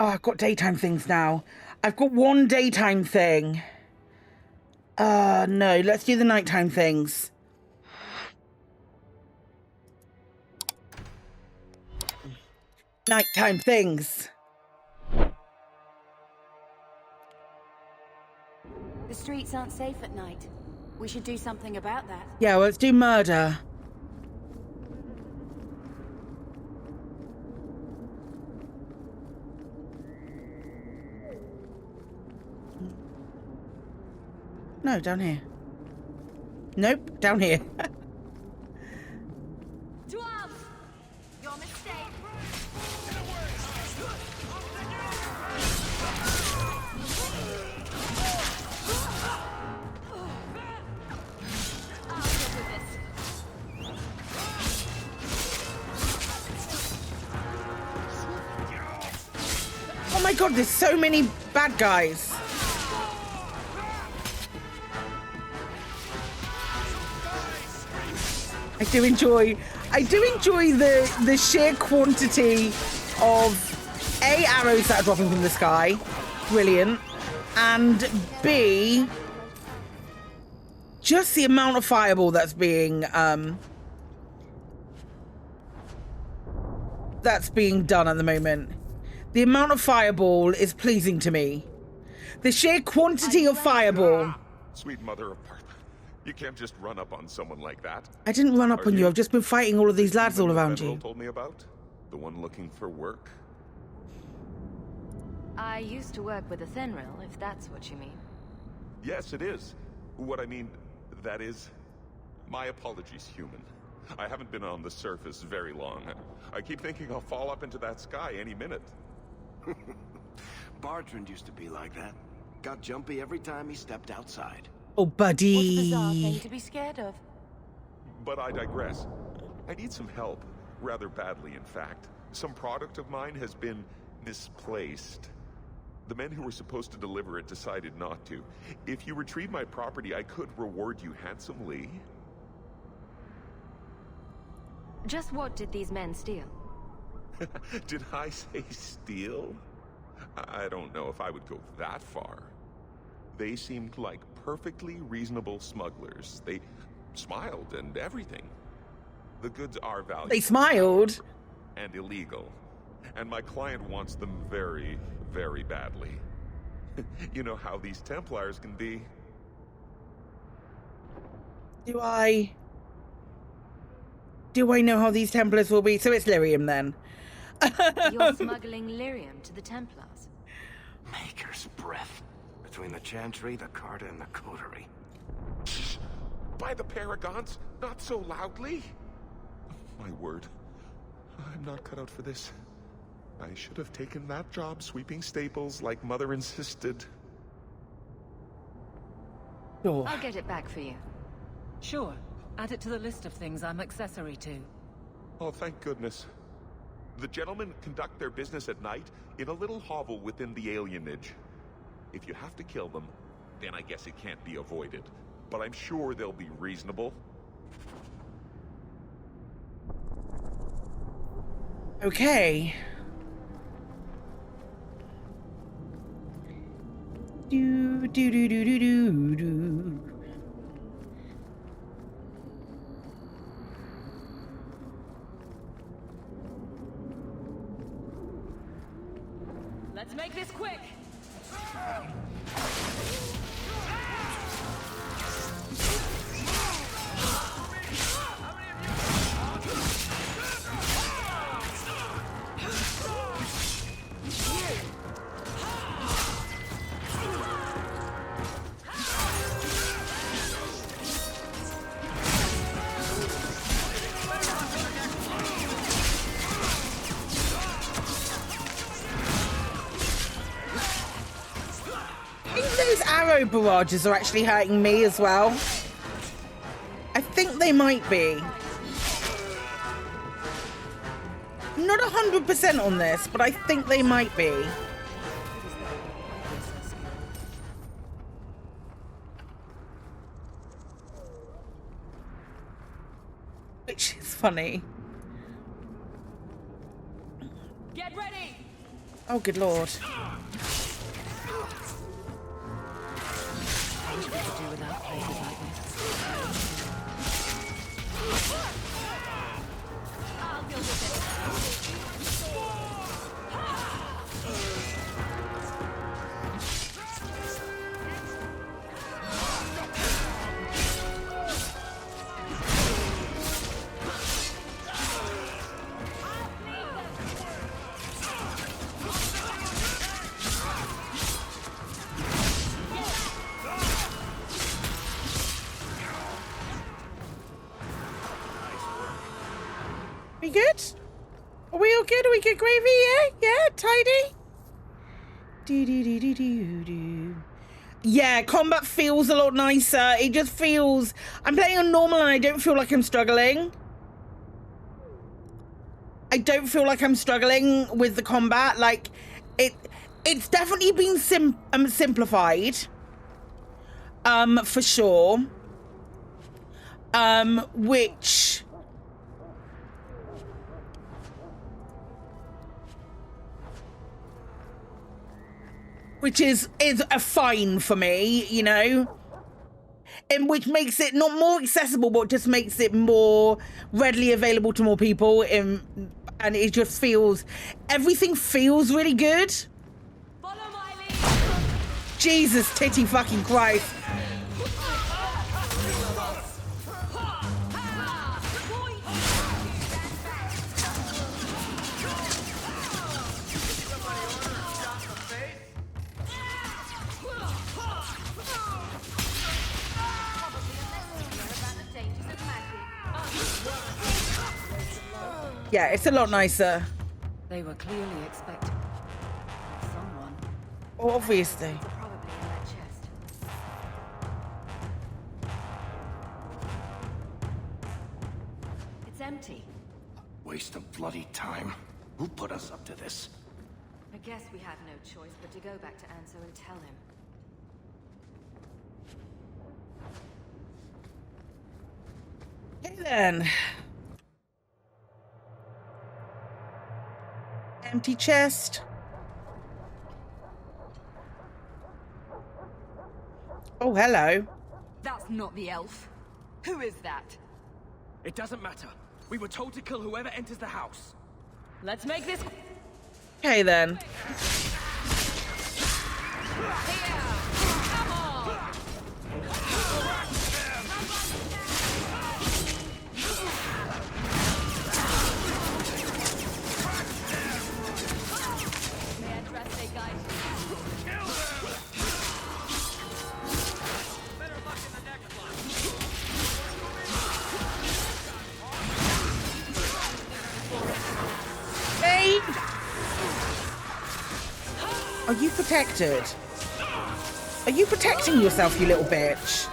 Oh, I've got daytime things now. I've got one daytime thing. No, let's do the nighttime things. Nighttime things. The streets aren't safe at night. We should do something about that. Yeah, well, let's do murder. No, down here. Nope, down here. Dwarves! Your mistake. Oh my god, there's so many bad guys. I do enjoy the sheer quantity of A, arrows that are dropping from the sky, brilliant, and B, just the amount of fireball that's being done at the moment. The amount of fireball is pleasing to me. The sheer quantity of fireball. Sweet mother of Parth, you can't just run up on someone like that. I didn't run up on you. I've just been fighting all of these lads all around you. Told me about the one looking for work. I used to work with a Thenril, if that's what you mean. Yes, it is. What I mean, that is, my apologies, human. I haven't been on the surface very long. I keep thinking I'll fall up into that sky any minute. Bartrand used to be like that. Got jumpy every time he stepped outside. Oh, buddy. What's a bizarre thing to be scared of? But I digress. I need some help, rather badly in fact. Some product of mine has been misplaced. The men who were supposed to deliver it decided not to. If you retrieve my property, I could reward you handsomely. Just what did these men steal? Did I say steal? I don't know if I would go that far. They seemed like perfectly reasonable smugglers. They smiled and everything. The goods are valuable. They smiled. And illegal. And my client wants them very, very badly. You know how these Templars can be. Do I know how these Templars will be? So it's lyrium then. You're smuggling lyrium to the Templars. Maker's breath. Between the Chantry, the Carta, and the Coterie. Shh! By the Paragons, not so loudly! My word. I'm not cut out for this. I should have taken that job sweeping stables like Mother insisted. Sure. I'll get it back for you. Sure. Add it to the list of things I'm accessory to. Oh, thank goodness. The gentlemen conduct their business at night in a little hovel within the alienage. If you have to kill them, then I guess it can't be avoided. But I'm sure they'll be reasonable. Okay. Do do do do do do do. Let's make this quick! Arrow barrages are actually hurting me as well. I think they might be. I'm not 100% on this, but I think they might be. Which is funny. Get ready! Oh, good lord. I wish we could do without places like this. I'll deal with it. We good? Are we all good? Are we good, Gravy? Yeah? Yeah? Tidy? Do. Yeah, combat feels a lot nicer. It just feels... I'm playing on normal and I don't feel like I'm struggling. I don't feel like I'm struggling with the combat. Like, it's definitely been simplified. For sure. Which is a fine for me, you know, and which makes it not more accessible, but just makes it more readily available to more people. And it just feels, everything feels really good. Follow my lead. Jesus, titty fucking Christ. Yeah, it's a lot nicer. They were clearly expecting someone. Oh, obviously. Probably in that chest. It's empty. Waste of bloody time. Who put us up to this? I guess we had no choice but to go back to Anso and tell him. Okay then. Empty chest. Oh, hello. That's not the elf. Who is that? It doesn't matter. We were told to kill whoever enters the house. Let's make this... Okay then. Hey! Are you protected? Are you protecting yourself, you little bitch?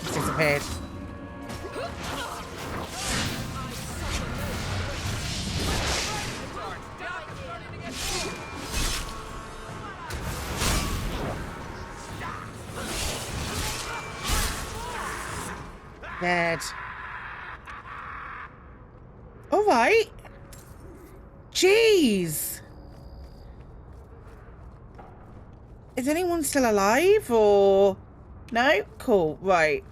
He's disappeared. Dead. All right. Jeez. Is anyone still alive or no? Cool. Right.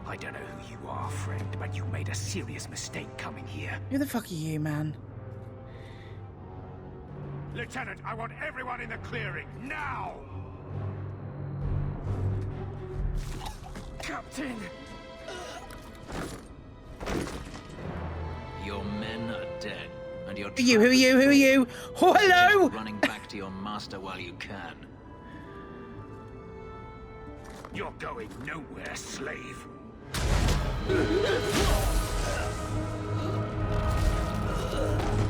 I don't know who you are, friend, but you made a serious mistake coming here. Who the fuck are you, man? Lieutenant, I want everyone in the clearing, now! Captain! Your men are dead, and you're... Who are you? Who are you? Oh, hello! Just running back to your master while you can. You're going nowhere, slave.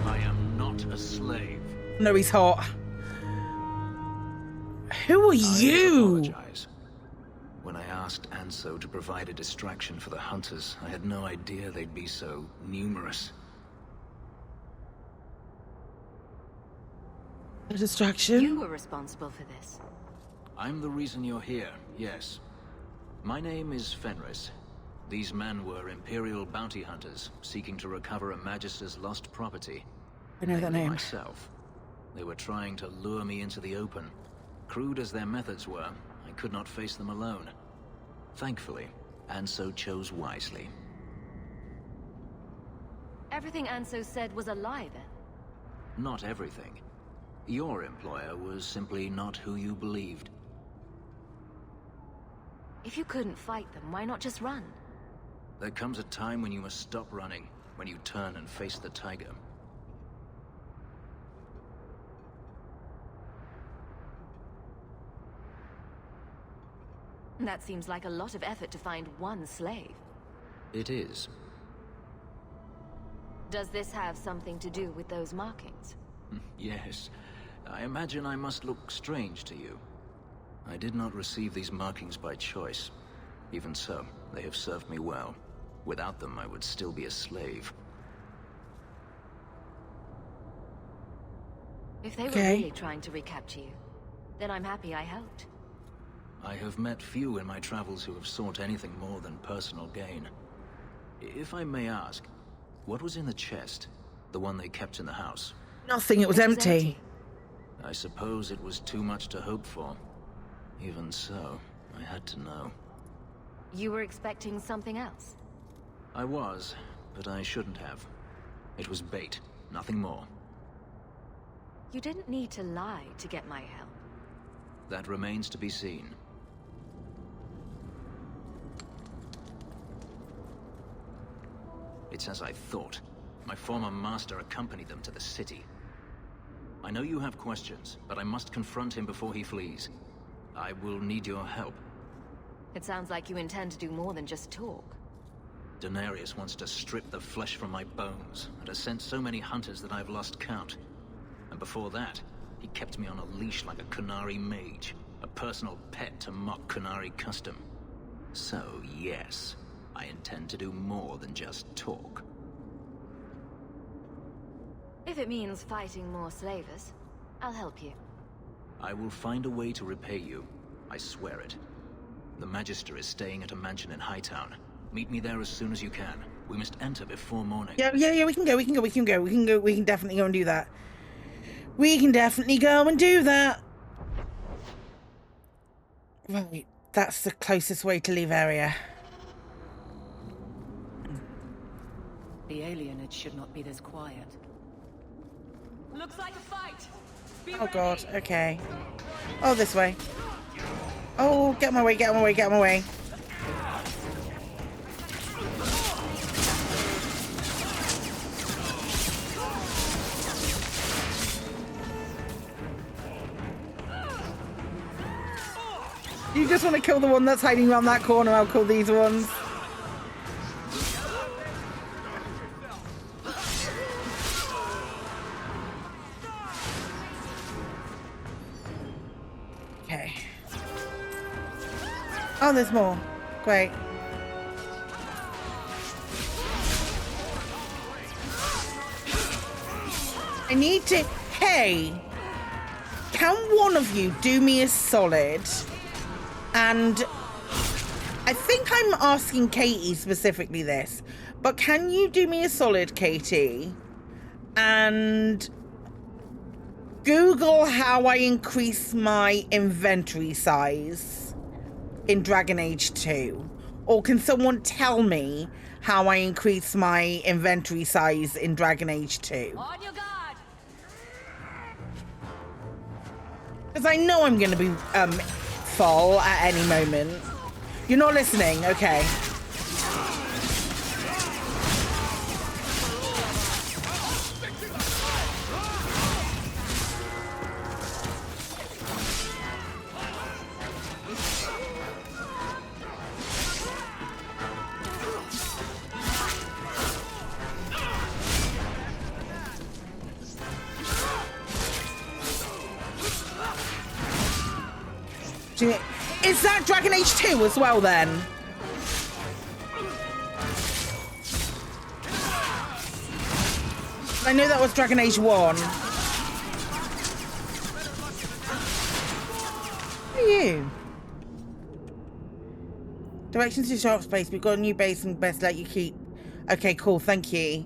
I am not a slave. No, he's hot. Who are I you? apologize. When I asked Anso to provide a distraction for the hunters, I had no idea they'd be so numerous. A distraction? You were responsible for this. I'm the reason you're here, yes. My name is Fenris. These men were Imperial bounty hunters seeking to recover a Magister's lost property. I know that name. Myself. They were trying to lure me into the open. Crude as their methods were, I could not face them alone. Thankfully, Anso chose wisely. Everything Anso said was a lie, then? Not everything. Your employer was simply not who you believed. If you couldn't fight them, why not just run? There comes a time when you must stop running, when you turn and face the tiger. That seems like a lot of effort to find one slave. It is. Does this have something to do with those markings? Yes. I imagine I must look strange to you. I did not receive these markings by choice. Even so, they have served me well. Without them, I would still be a slave. If they were really trying to recapture you, then I'm happy I helped. I have met few in my travels who have sought anything more than personal gain. If I may ask, what was in the chest? The one they kept in the house? Nothing, it was empty. I suppose it was too much to hope for. Even so, I had to know. You were expecting something else? I was, but I shouldn't have. It was bait, nothing more. You didn't need to lie to get my help. That remains to be seen. It's as I thought. My former master accompanied them to the city. I know you have questions, but I must confront him before he flees. I will need your help. It sounds like you intend to do more than just talk. Denarius wants to strip the flesh from my bones, and has sent so many hunters that I've lost count. And before that, he kept me on a leash like a Qunari mage, a personal pet to mock Qunari custom. So, yes, I intend to do more than just talk. If it means fighting more slavers, I'll help you. I will find a way to repay you. I swear it. The Magister is staying at a mansion in Hightown. Meet me there as soon as you can. We must enter before morning. Yeah, we can go. We can definitely go and do that. We can definitely go and do that. Right, that's the closest way to leave area. The alienage should not be this quiet. Looks like a fight. Be Oh ready. god, okay. Oh, this way. Oh, get my way, get my way, get my way. You just want to kill the one that's hiding around that corner, I'll kill these ones. Okay. Oh, there's more. Great. I need to... Hey! Can one of you do me a solid? And I think I'm asking Katie specifically this, but can you do me a solid, Katie, and Google how I increase my inventory size in Dragon Age 2? Or can someone tell me how I increase my inventory size in Dragon Age 2? On your guard! Because I know I'm going to be full at any moment. You're not listening? Okay. Is that Dragon Age 2 as well then? I know that was Dragon Age 1. Who are you? Do Directions to sharp space. We've got a new base and best let you keep. Okay, cool. Thank you.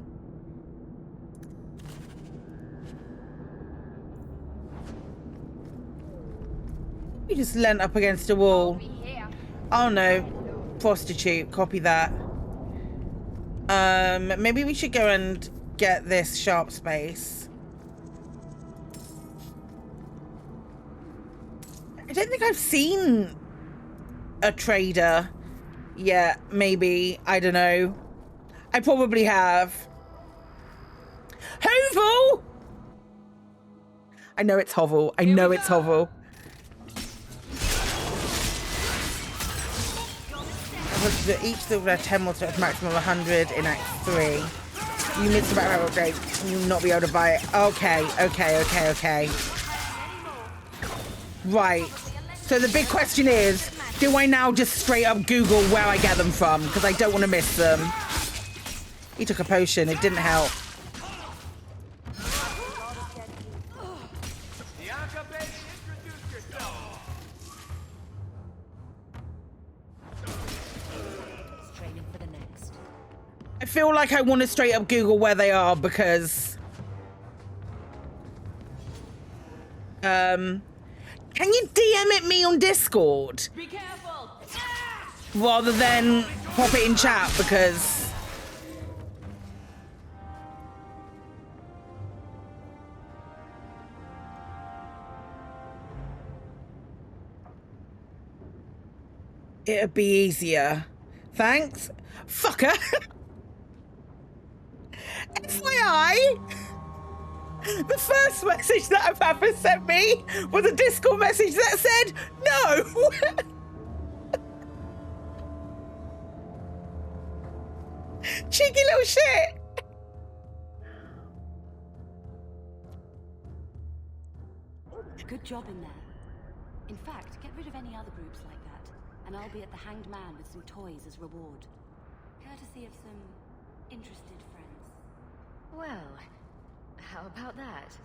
You just leant up against a wall. Oh no. Prostitute. Copy that. Maybe we should go and get this sharp space. I don't think I've seen a trader yet. Maybe. I don't know. I probably have. Hovel! I know it's Hovel. I know it's Hovel. Each of the 10 more steps, maximum of 100 in Act 3. You missed about how upgrade. You will not be able to buy it. Okay. Right. So the big question is, do I now just straight up Google where I get them from? Because I don't want to miss them. He took a potion. It didn't help. I feel like I want to straight up Google where they are because can you DM it me on Discord? Be careful. Rather than pop it in chat because it'd be easier. Thanks. Fucker. FYI, the first message that Papa sent me was a Discord message that said no. Cheeky little shit. Good job in there. In fact, get rid of any other groups like that, and I'll be at the Hanged Man with some toys as reward. Courtesy of some interested friends. Well, how about that?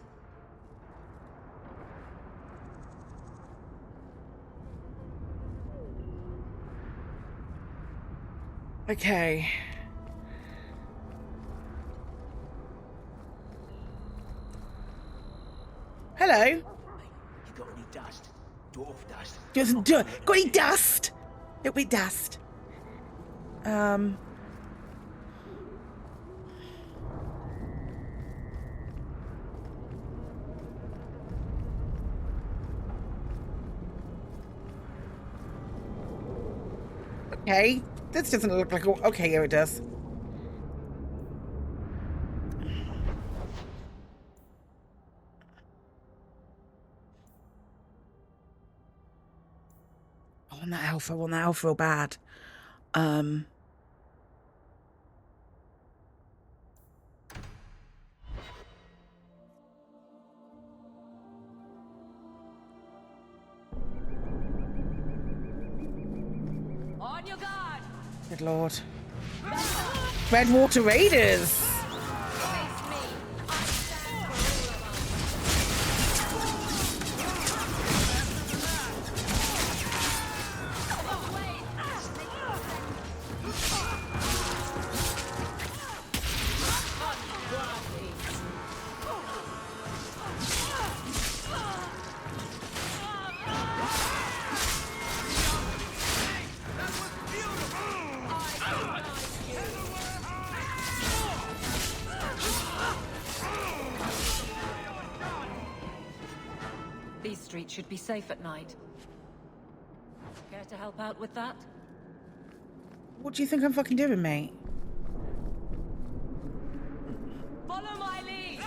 Okay. Hello. You got any dust? Dwarf dust? Got any dust? Little bit dust. Okay, this doesn't look like... Okay, here it does. I want that elf real bad. On your guard. Good lord. Redwater Raiders! These streets should be safe at night. Care to help out with that? What do you think I'm fucking doing, mate? Follow my lead!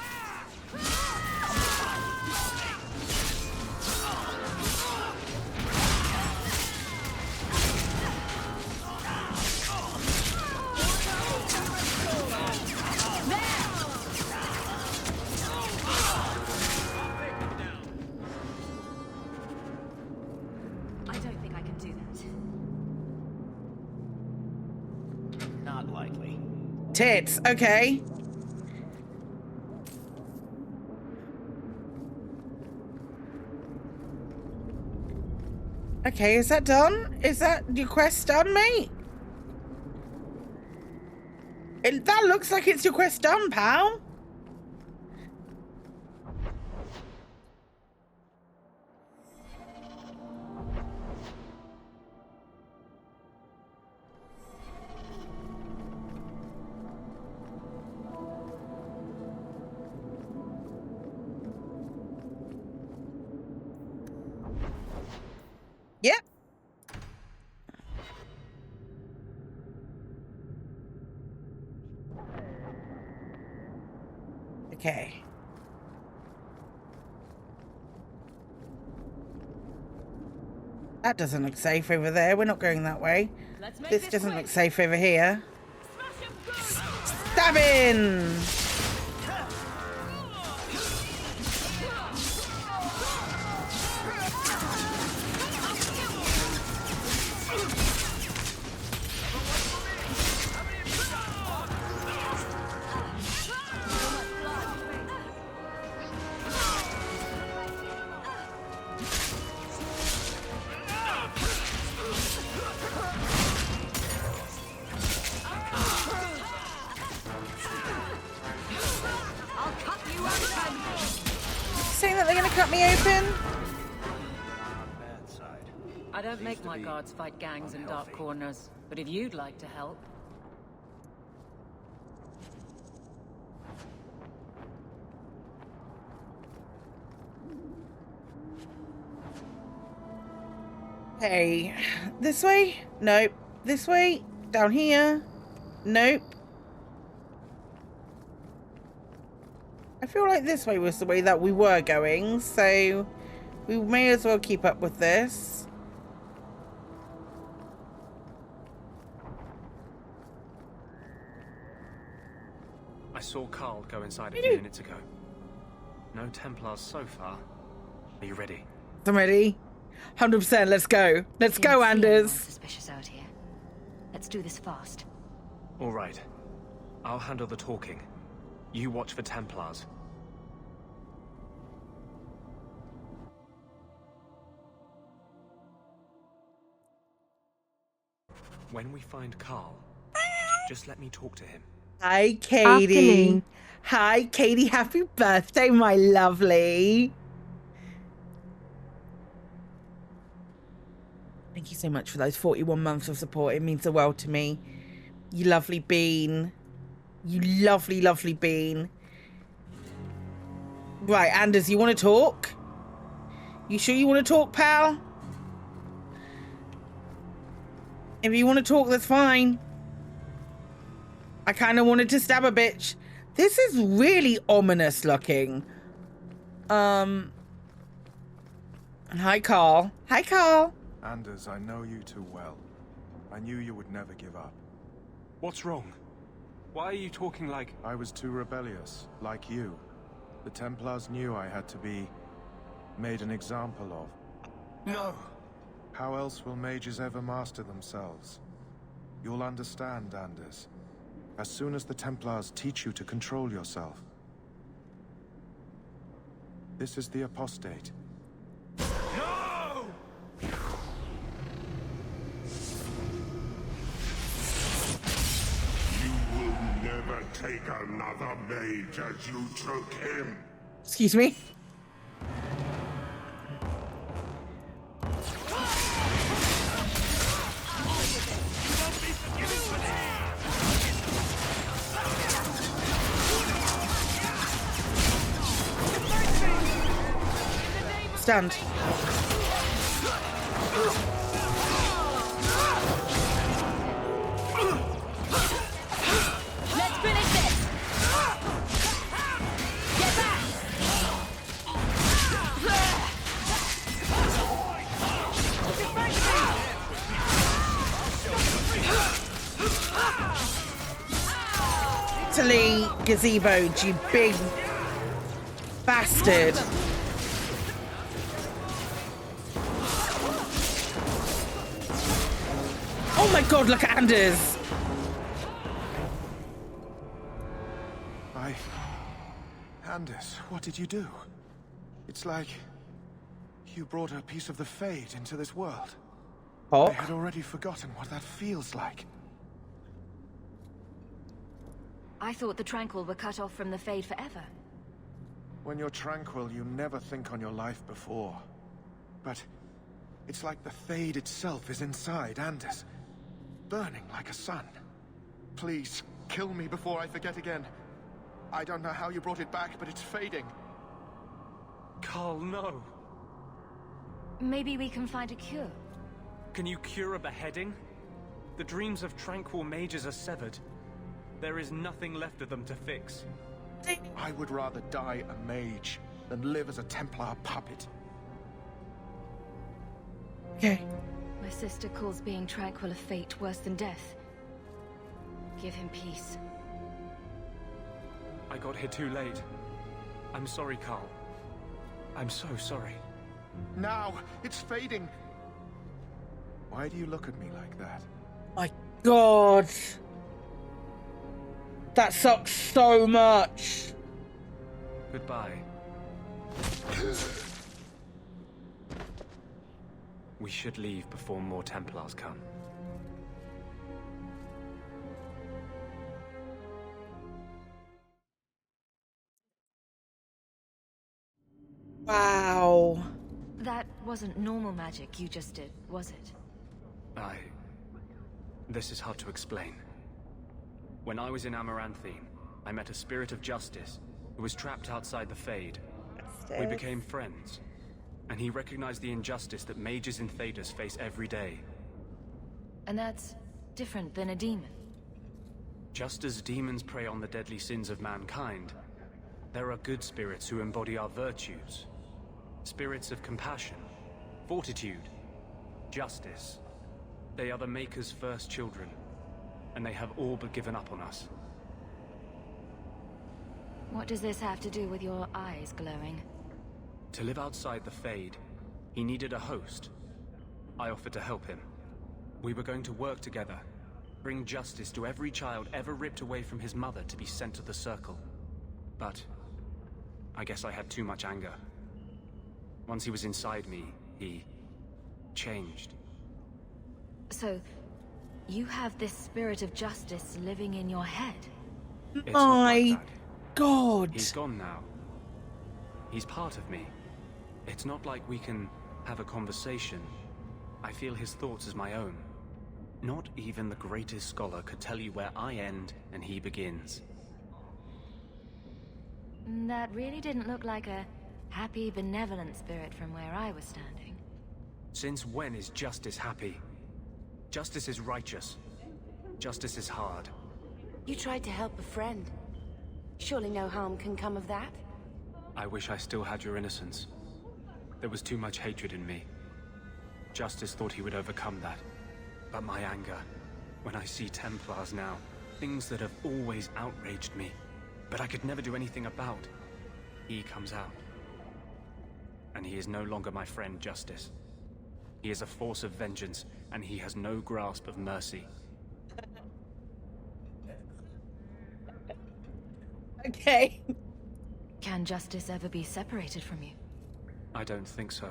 I don't think I can do that. Not likely. Tits, okay. Okay, is that done? Is that your quest done, mate? That looks like it's your quest done, pal. Yep. Okay. That doesn't look safe over there. We're not going that way. This doesn't look safe over here. Stabbing! Saying that they're going to cut me open? I don't make my guards fight gangs in dark corners, but if you'd like to help... Hey, this way? Nope. This way? Down here? Nope. I feel like this way was the way that we were going, so we may as well keep up with this. I saw Carl go inside a few minutes ago. No Templars so far. Are you ready? I'm ready. 100%. Let's go. Let's go, Anders. Suspicious out here. Let's do this fast. All right. I'll handle the talking. You watch for Templars. When we find Carl, just let me talk to him. Hi, Katie. Afternoon. Hi, Katie. Happy birthday, my lovely. Thank you so much for those 41 months of support. It means the world to me. You lovely bean. You lovely, lovely bean. Right, Anders, you want to talk? You sure you want to talk, pal? If you want to talk, that's fine. I kind of wanted to stab a bitch. This is really ominous looking. Hi, Carl. Hi, Carl. Anders, I know you too well. I knew you would never give up. What's wrong? Why are you talking like... I was too rebellious, like you. The Templars knew I had to be made an example of. No! How else will mages ever master themselves? You'll understand, Anders. As soon as the Templars teach you to control yourself. This is the apostate. No! You will never take another mage as you took him. Excuse me? Stand. Let's finish this! Get back! Italy gazebo, you big bastard. Oh my god, look at Anders. Anders, what did you do? It's like you brought a piece of the fate into this world. Hawke? I had already forgotten what that feels like. I thought the Tranquil were cut off from the Fade forever. When you're tranquil, you never think on your life before. But it's like the Fade itself is inside Anders, burning like a sun. Please, kill me before I forget again. I don't know how you brought it back, but it's fading. Carl, no. Maybe we can find a cure. Can you cure a beheading? The dreams of tranquil mages are severed. There is nothing left of them to fix. I would rather die a mage than live as a Templar puppet. Okay. My sister calls being tranquil a fate worse than death. Give him peace. I got here too late. I'm sorry, Carl. I'm so sorry. Now, it's fading. Why do you look at me like that? My God. That sucks so much. Goodbye. We should leave before more Templars come. Wow. That wasn't normal magic you just did, was it? This is hard to explain. When I was in Amaranthine, I met a spirit of justice who was trapped outside the Fade. We became friends, and he recognized the injustice that mages in Thedas face every day. And that's different than a demon. Just as demons prey on the deadly sins of mankind, there are good spirits who embody our virtues. Spirits of compassion, fortitude, justice. They are the Maker's first children, and they have all but given up on us. What does this have to do with your eyes glowing? To live outside the Fade, he needed a host. I offered to help him. We were going to work together, bring justice to every child ever ripped away from his mother to be sent to the Circle. But I guess I had too much anger. Once he was inside me, he changed. So, you have this spirit of justice living in your head? It's not My like that. God. He's gone now. He's part of me. It's not like we can have a conversation. I feel his thoughts as my own. Not even the greatest scholar could tell you where I end and he begins. That really didn't look like a happy, benevolent spirit from where I was standing. Since when is justice happy? Justice is righteous. Justice is hard. You tried to help a friend. Surely no harm can come of that? I wish I still had your innocence. There was too much hatred in me. Justice thought he would overcome that. But my anger, when I see Templars now, things that have always outraged me, but I could never do anything about, he comes out. And he is no longer my friend, Justice. He is a force of vengeance, and he has no grasp of mercy. Okay. Can justice ever be separated from you? I don't think so.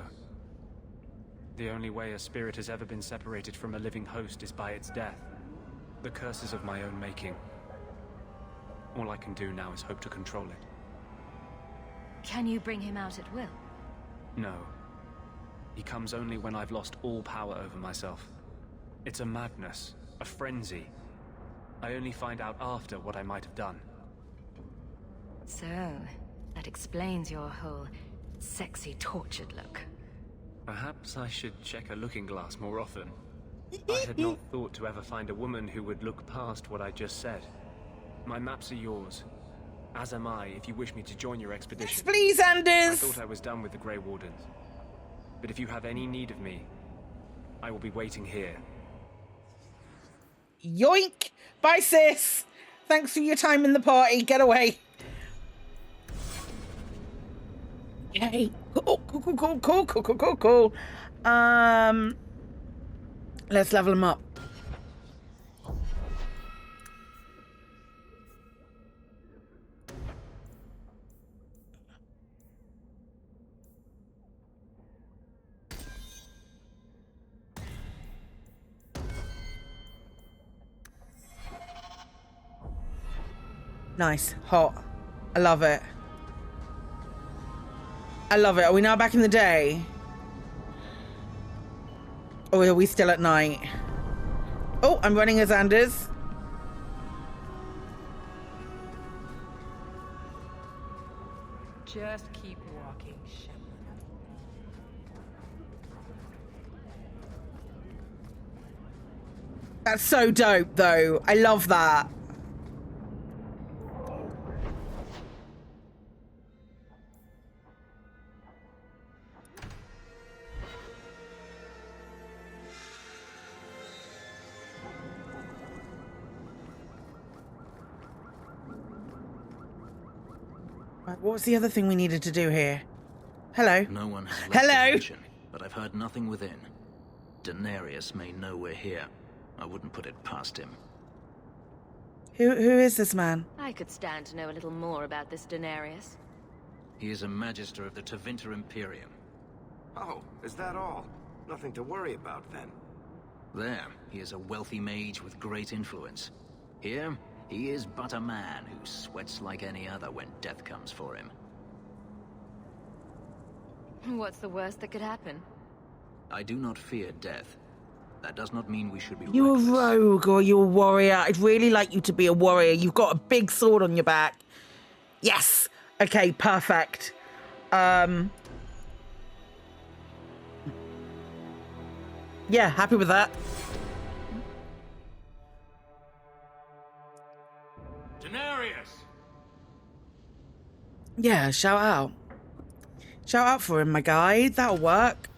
The only way a spirit has ever been separated from a living host is by its death. The curses of my own making. All I can do now is hope to control it. Can you bring him out at will? No. He comes only when I've lost all power over myself. It's a madness, a frenzy. I only find out after what I might have done. So, that explains your whole sexy, tortured look. Perhaps I should check a looking glass more often. I had not thought to ever find a woman who would look past what I just said. My maps are yours. As am I, if you wish me to join your expedition. Yes, please, Anders. I thought I was done with the Grey Wardens. But if you have any need of me, I will be waiting here. Yoink. Bye, sis. Thanks for your time in the party. Get away. Okay. Cool. Let's level him up. Nice. Hot. I love it. I love it. Are we now back in the day? Or are we still at night? Oh, I'm running as Anders. Just keep walking, Shepard. That's so dope, though. I love that. Right, what was the other thing we needed to do here? Hello. No one has left Hello. the mansion, but I've heard nothing within. Daenerys may know we're here. I wouldn't put it past him. Who is this man? I could stand to know a little more about this Daenerys. He is a magister of the Tevinter Imperium. Oh, is that all? Nothing to worry about then. There, he is a wealthy mage with great influence. Here, he is but a man who sweats like any other when death comes for him. What's the worst that could happen? I do not fear death. That does not mean we should be You're reckless. a rogue or you're a warrior. I'd really like you to be a warrior. You've got a big sword on your back. Yes. Okay, perfect. Yeah, happy with that. Daenerys! Yeah, shout out. Shout out for him, my guy. That'll work.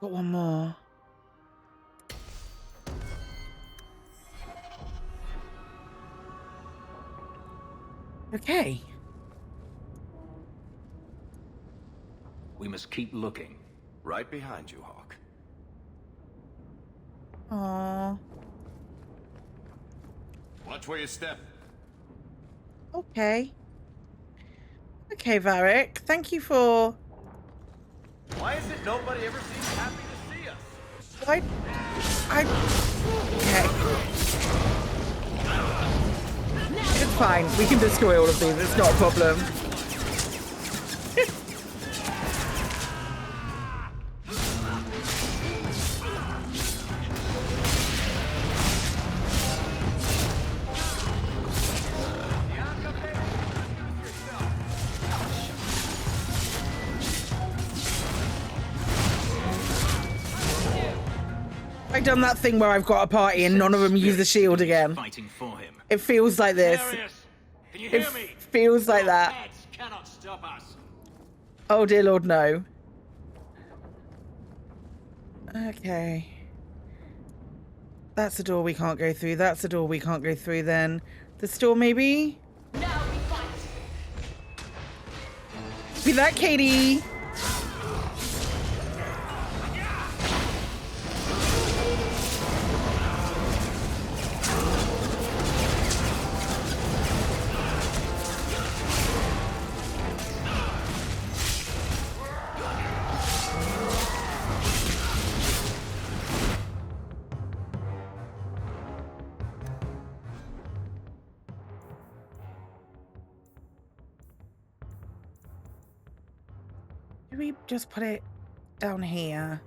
Got one more. Okay. We must keep looking. Right behind you, Hawke. Aww. Watch where you step. Okay. Okay, Varric. Thank you for... Why is it nobody ever seems happy to see us? Okay. It's fine. We can destroy all of these. It's not a problem. I've done that thing where I've got a party and none of them use the shield again. Fighting for him. It feels like this. Can you hear It me? feels like that. Heads cannot stop us. Oh dear Lord, no. Okay. That's a door we can't go through. That's a door we can't go through then. The store maybe? Now we fight. Be that, Katie. Do we just put it down here?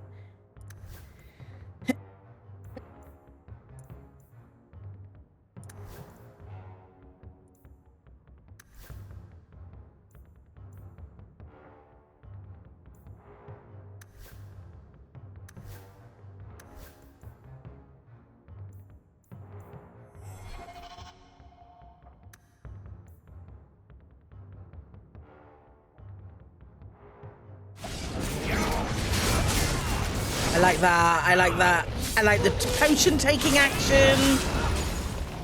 I like that. I like that. I like the potion taking action.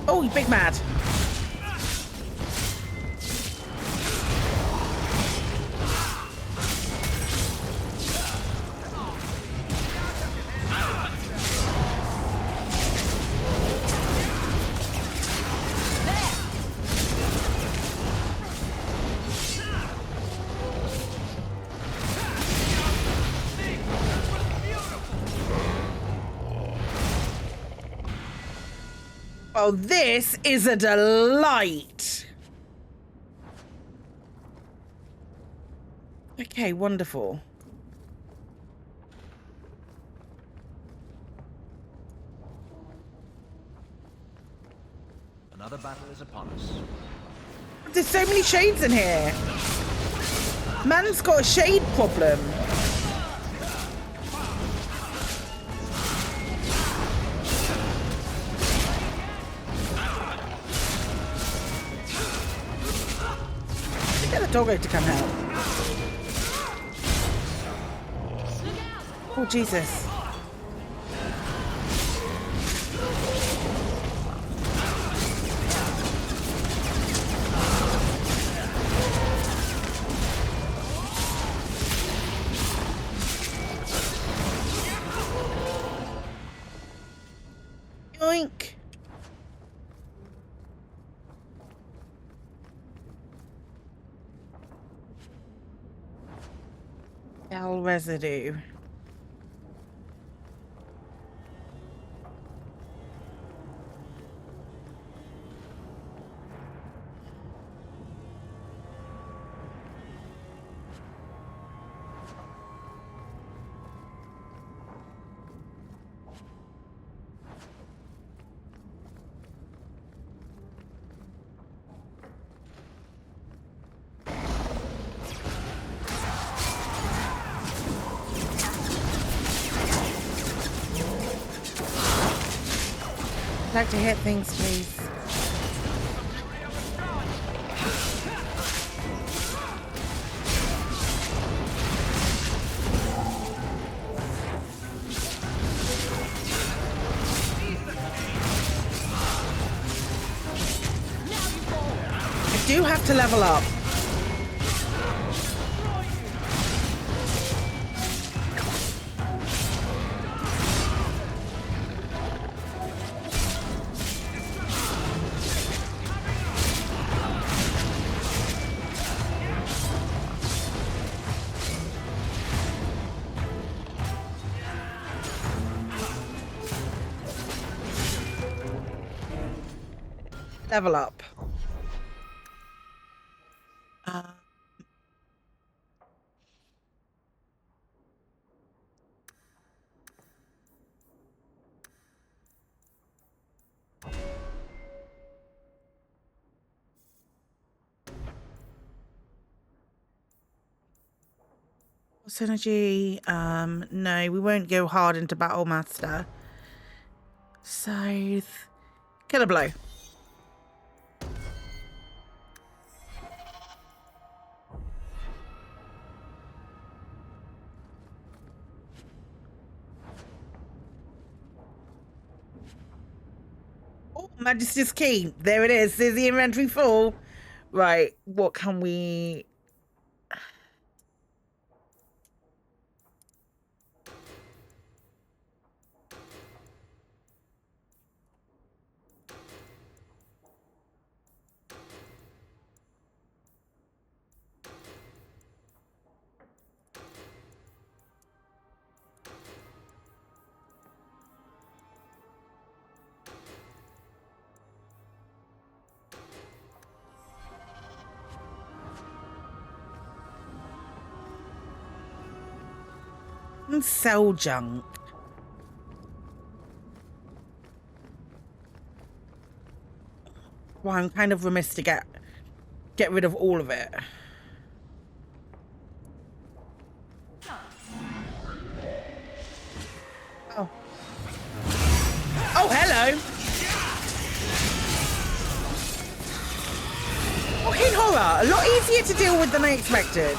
Oh, you big mad. Oh, this is a delight. Okay, wonderful. Another battle is upon us. There's so many shades in here. Man's got a shade problem. Get the doggo to come help. Oh, Jesus. Yoink. L residue. I'd like to hit things, please. I do have to level up. Level up. Synergy. No, we won't go hard into Battle Master. Scythe. Killer Blow. Oh, Majesty's Key. There it is. There's the inventory full. Right. What can we... Sell junk. Well, I'm kind of remiss to get rid of all of it. Oh. Oh, hello. Fucking horror. A lot easier to deal with than I expected.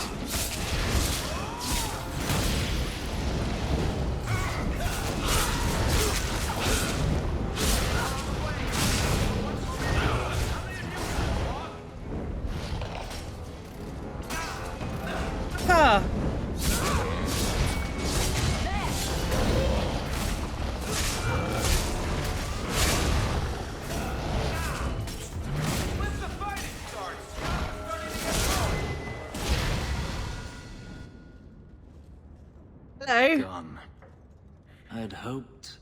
Gone. I'd hoped...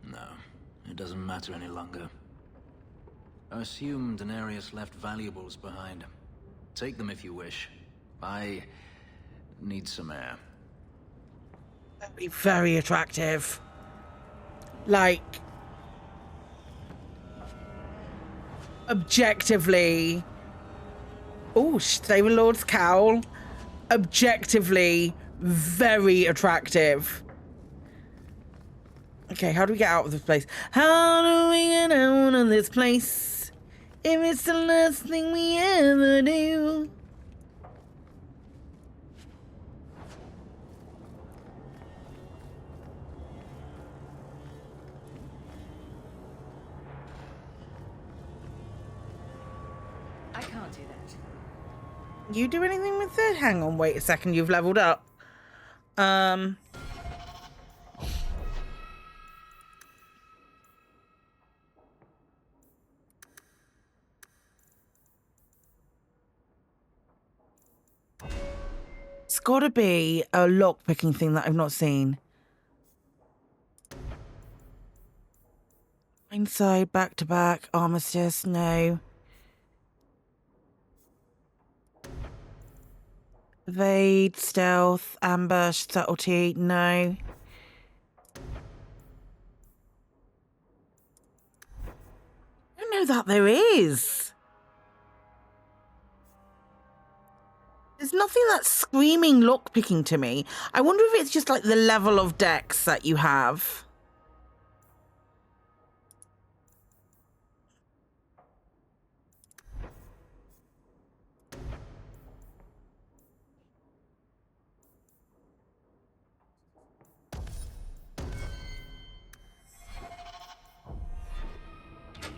No, It doesn't matter any longer. I assume Daenerys left valuables behind. Take them if you wish. I need some air. That'd be very attractive. Like, objectively. Oh, stay with Lord's Cowl. Objectively, very attractive. Okay, how do we get out of this place? How do we get out of this place? If it's the last thing we ever do. I can't do that. You do anything with it? Hang on, wait a second, you've leveled up. It's gotta be a lock-picking thing that I've not seen. Inside, back-to-back, armistice, no. Evade, stealth, ambush, subtlety, no. I don't know that there is. There's nothing that's screaming lockpicking to me. I wonder if it's just like the level of dex that you have.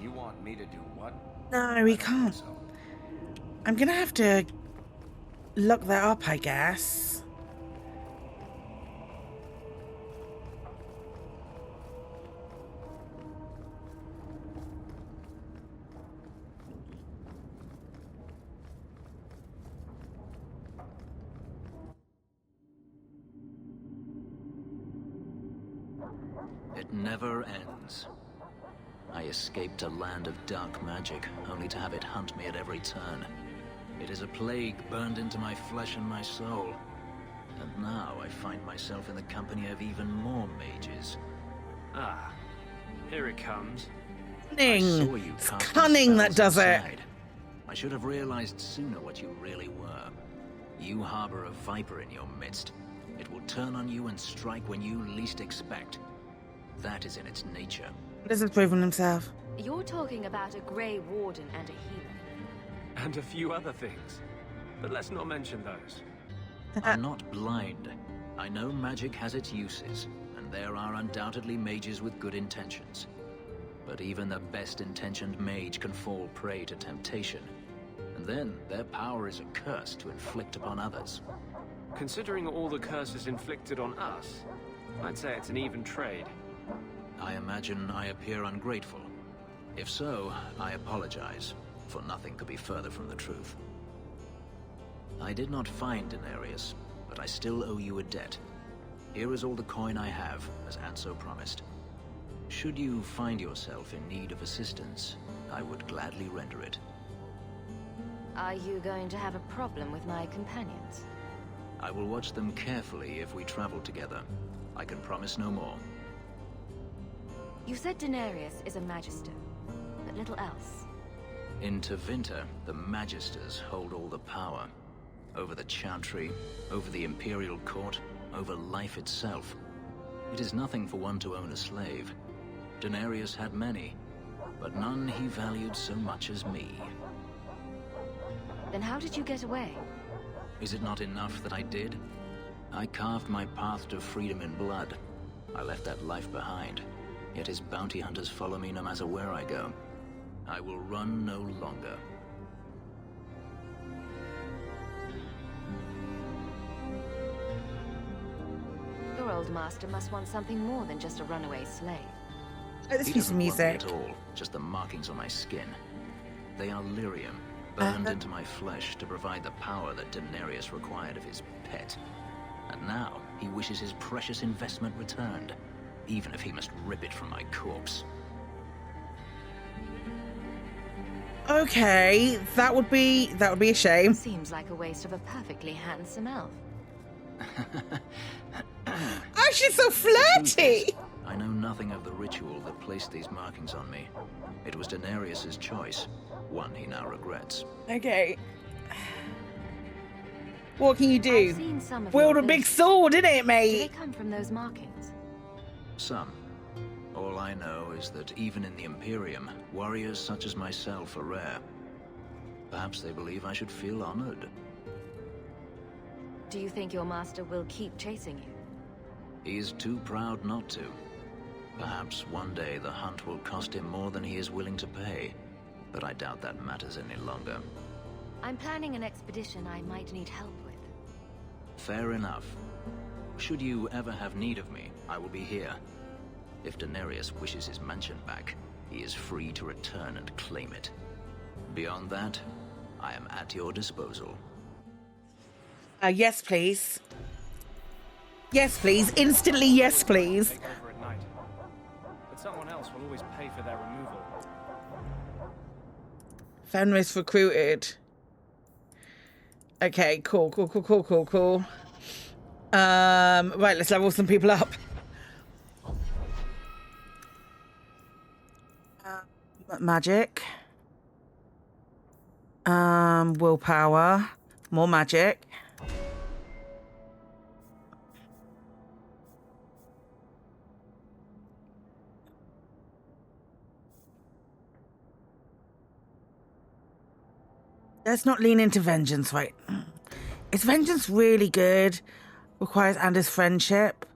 You want me to do what? No, we can't. I'm gonna have to look that up, I guess. It never ends. I escaped a land of dark magic, only to have it hunt me at every turn. It is a plague burned into my flesh and my soul. And now I find myself in the company of even more mages. Ah, here it comes. Cunning. It's cunning that does it. I should have realized sooner what you really were. You harbor a viper in your midst. It will turn on you and strike when you least expect. That is in its nature. This has proven himself. You're talking about a Grey Warden and a healer. And a few other things. But let's not mention those. I'm not blind. I know magic has its uses, and there are undoubtedly mages with good intentions. But even the best-intentioned mage can fall prey to temptation. And then their power is a curse to inflict upon others. Considering all the curses inflicted on us, I'd say it's an even trade. I imagine I appear ungrateful. If so, I apologize, for nothing could be further from the truth. I did not find Daenerys, but I still owe you a debt. Here is all the coin I have, as Anso promised. Should you find yourself in need of assistance, I would gladly render it. Are you going to have a problem with my companions? I will watch them carefully if we travel together. I can promise no more. You said Daenerys is a Magister, but little else. In Tevinter, the Magisters hold all the power. Over the Chantry, over the Imperial Court, over life itself. It is nothing for one to own a slave. Daenerys had many, but none he valued so much as me. Then how did you get away? Is it not enough that I did? I carved my path to freedom in blood. I left that life behind. Yet his bounty hunters follow me no matter where I go. I will run no longer. Your old master must want something more than just a runaway slave. This piece of music. At all, just the markings on my skin. They are lyrium, burned into my flesh to provide the power that Daenerys required of his pet. And now he wishes his precious investment returned, even if he must rip it from my corpse. Okay, that would be a shame. Seems like a waste of a perfectly handsome elf. Oh, she's so flirty! I know nothing of the ritual that placed these markings on me. It was Daenerys' choice, one he now regrets. Okay. What can you do? I've seen some of Wield your a big abilities. sword, innit, Do they mate? come from those markings? Some. All I know is that even in the Imperium, warriors such as myself are rare. Perhaps they believe I should feel honored. Do you think your master will keep chasing you? He is too proud not to. Perhaps one day the hunt will cost him more than he is willing to pay. But I doubt that matters any longer. I'm planning an expedition I might need help with. Fair enough. Should you ever have need of me, I will be here. If Daenerys wishes his mansion back, he is free to return and claim it. Beyond that, I am at your disposal. Yes, please. Yes, please. Instantly, yes, please. Take over at night. But someone else will always pay for their removal. Fenris recruited. Okay, cool. Right, let's level some people up. Magic. Willpower. More magic. Let's not lean into vengeance, right? Is vengeance really good? Requires Anders' friendship.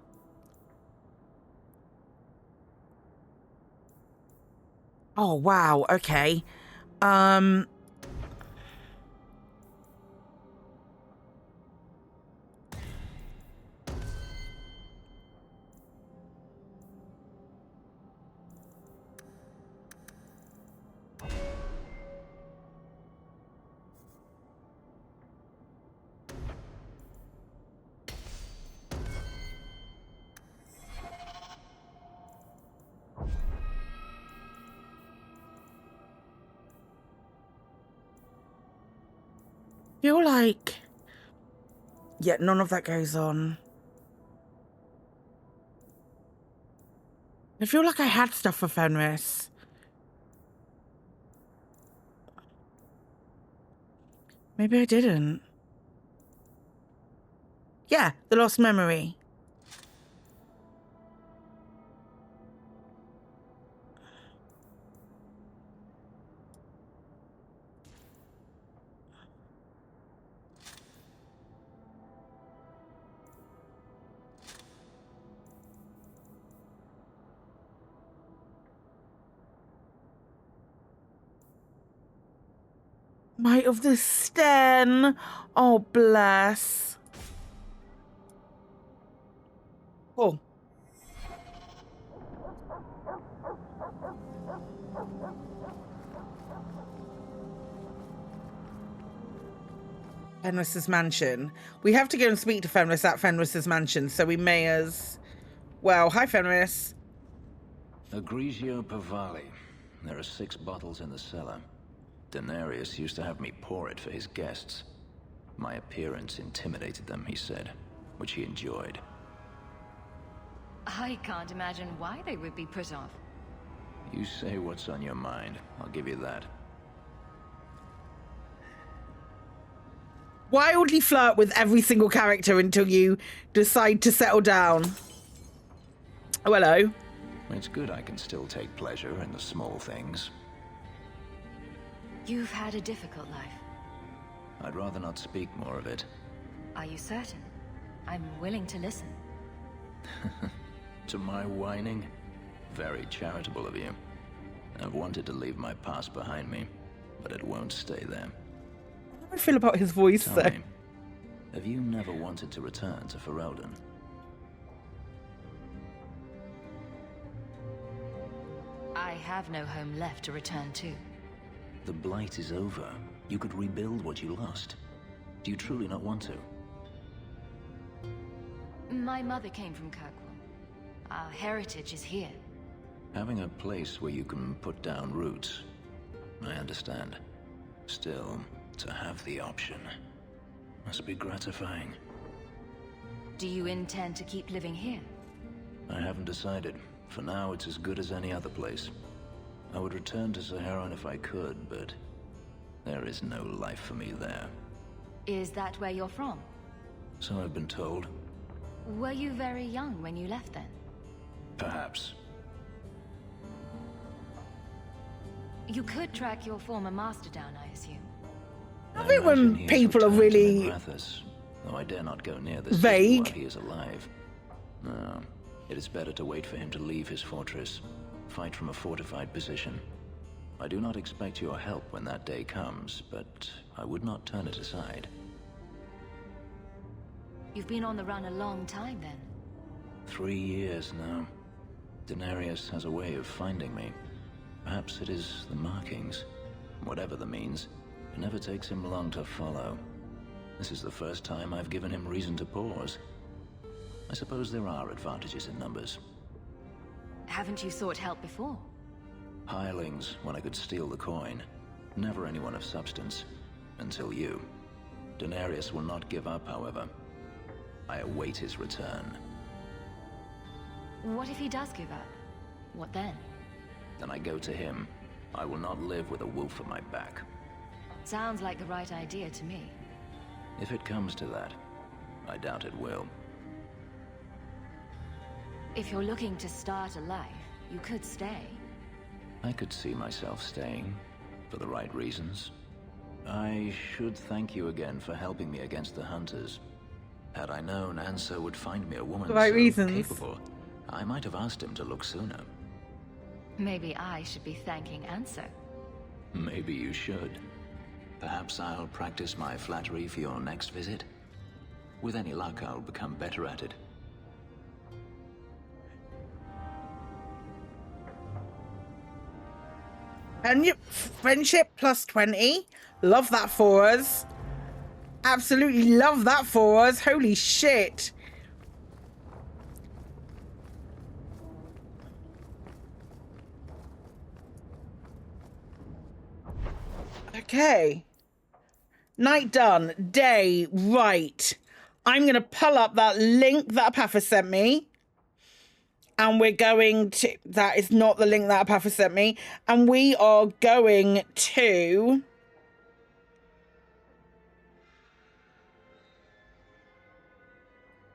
Oh, wow. Okay. Feel like... Yeah, none of that goes on. I feel like I had stuff for Fenris. Maybe I didn't. Yeah, the lost memory. Might of the Sten. Oh, bless. Oh. Fenris's mansion. We have to go and speak to Fenris at Fenris's mansion, so we may as well. Hi, Fenris. Egregio Pavali. There are 6 bottles in the cellar. Daenerys used to have me pour it for his guests. My appearance intimidated them, he said, which he enjoyed. I can't imagine why they would be put off. You say what's on your mind. I'll give you that. Wildly flirt with every single character until you decide to settle down. Oh, hello. It's good I can still take pleasure in the small things. You've had a difficult life. I'd rather not speak more of it. Are you certain? I'm willing to listen. To my whining? Very charitable of you. I've wanted to leave my past behind me, but it won't stay there. How do I feel about his voice, Tell though? me, have you never wanted to return to Ferelden? I have no home left to return to. The blight is over. You could rebuild what you lost. Do you truly not want to? My mother came from Kirkwall. Our heritage is here. Having a place where you can put down roots. I understand. Still, to have the option must be gratifying. Do you intend to keep living here? I haven't decided. For now, it's as good as any other place. I would return to Saharan if I could, but there is no life for me there. Is that where you're from? So I've been told. Were you very young when you left then? Perhaps. You could track your former master down, I assume. I think when people are really though I dare not go near the vague while he is alive. No, it is better to wait for him to leave his fortress, fight from a fortified position. I do not expect your help when that day comes, but I would not turn it aside. You've been on the run a long time then. 3 years now. Denarius has a way of finding me. Perhaps it is the markings. Whatever the means, it never takes him long to follow. This is the first time I've given him reason to pause. I suppose there are advantages in numbers. Haven't you sought help before? Hirelings, when I could steal the coin. Never anyone of substance. Until you. Denarius will not give up, however. I await his return. What if he does give up? What then? Then I go to him. I will not live with a wolf at my back. Sounds like the right idea to me. If it comes to that, I doubt it will. If you're looking to start a life, you could stay. I could see myself staying, for the right reasons. I should thank you again for helping me against the hunters. Had I known Anso would find me a woman the right so reasons. capable, I might have asked him to look sooner. Maybe I should be thanking Anso. Maybe you should. Perhaps I'll practice my flattery for your next visit. With any luck, I'll become better at it. And yep, friendship plus 20. Love that for us. Absolutely love that for us. Holy shit. Okay. Night done. Day. Right. I'm going to pull up that link that Apatha sent me. And we're going to... That is not the link that Apatha sent me. And we are going to...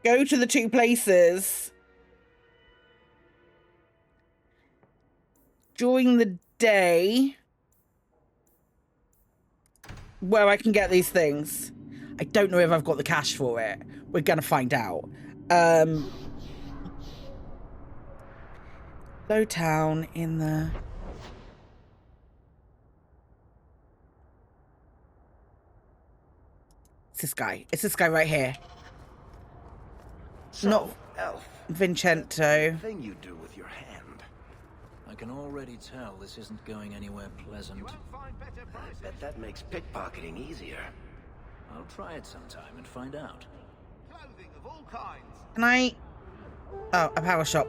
go to the two places during the day where I can get these things. I don't know if I've got the cash for it. We're going to find out. Low town in the... It's this guy. It's this guy right here. So, not Elf, Vincento. thing you do with your hand. I can already tell this isn't going anywhere pleasant. I bet that makes pickpocketing easier. I'll try it sometime and find out. Clothing of all kinds. Can I... Oh, a power shop.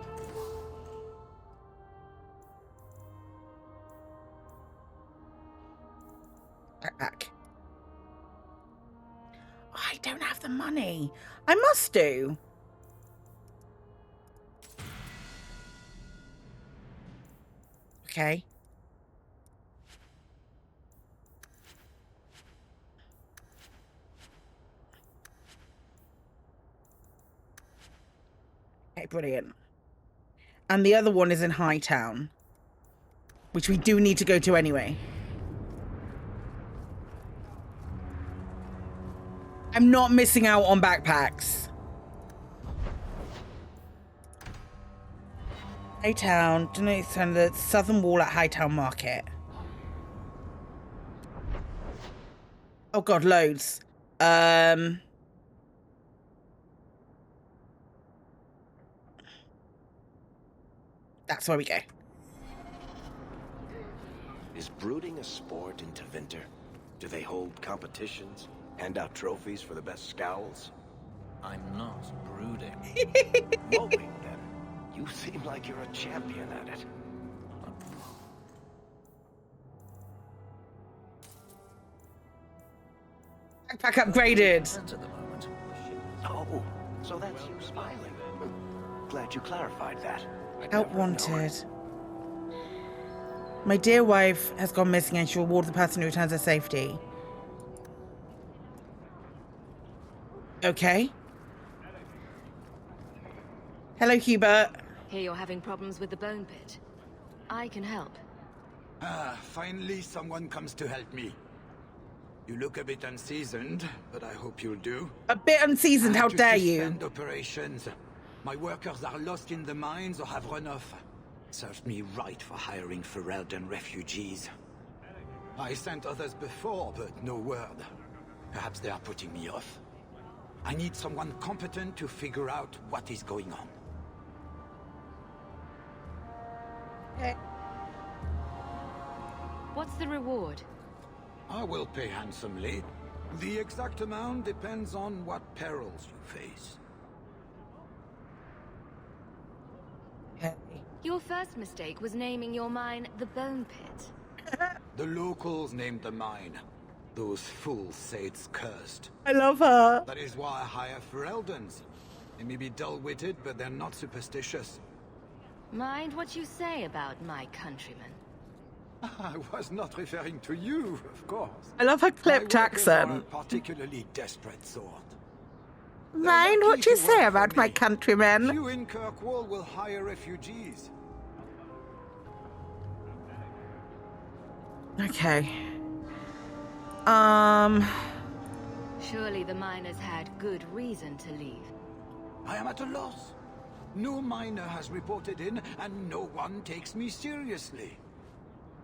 Backpack. I don't have the money. I must do. Okay. Okay, brilliant. And the other one is in Hightown, which we do need to go to anyway. I'm not missing out on backpacks. Hightown, the southern wall at Hightown Market. Oh god, loads. That's where we go. Is brooding a sport in Tevinter? Do they hold competitions? Hand out trophies for the best scowls? I'm not brooding. Mowing, then. You seem like you're a champion at it. Backpack upgraded. At the moment. Oh, so that's you smiling. Glad you clarified that. Help wanted. My dear wife has gone missing and she will reward the person who returns her safety. Okay. Hello, Hubert. Hear you're having problems with the bone pit. I can help. Ah, finally someone comes to help me. You look a bit unseasoned, but I hope you'll do. A bit unseasoned, how dare you? Operations. My workers are lost in the mines or have run off. Served me right for hiring Ferelden refugees. I sent others before, but no word. Perhaps they are putting me off. I need someone competent to figure out what is going on. Okay. What's the reward? I will pay handsomely. The exact amount depends on what perils you face. Okay. Your first mistake was naming your mine the Bone Pit. The locals named the mine. Those fools say it's cursed. I love her. That is why I hire Fereldens. They may be dull-witted, but they're not superstitious. Mind what you say about my countrymen. I was not referring to you, of course. I love her clipped accent. A particularly desperate sort. Mind what you say about my countrymen. You in Kirkwall will hire refugees. Okay. Surely the miners had good reason to leave. I am at a loss. No miner has reported in, and no one takes me seriously.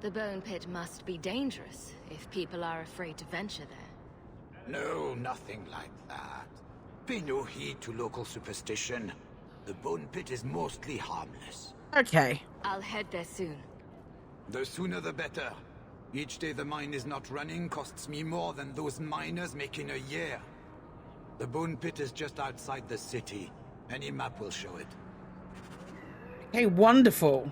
The Bone Pit must be dangerous if people are afraid to venture there. No, nothing like that. Pay no heed to local superstition. The Bone Pit is mostly harmless. Okay. I'll head there soon. The sooner the better. Each day the mine is not running costs me more than those miners make in a year. The Bone Pit is just outside the city. Any map will show it. Okay, wonderful.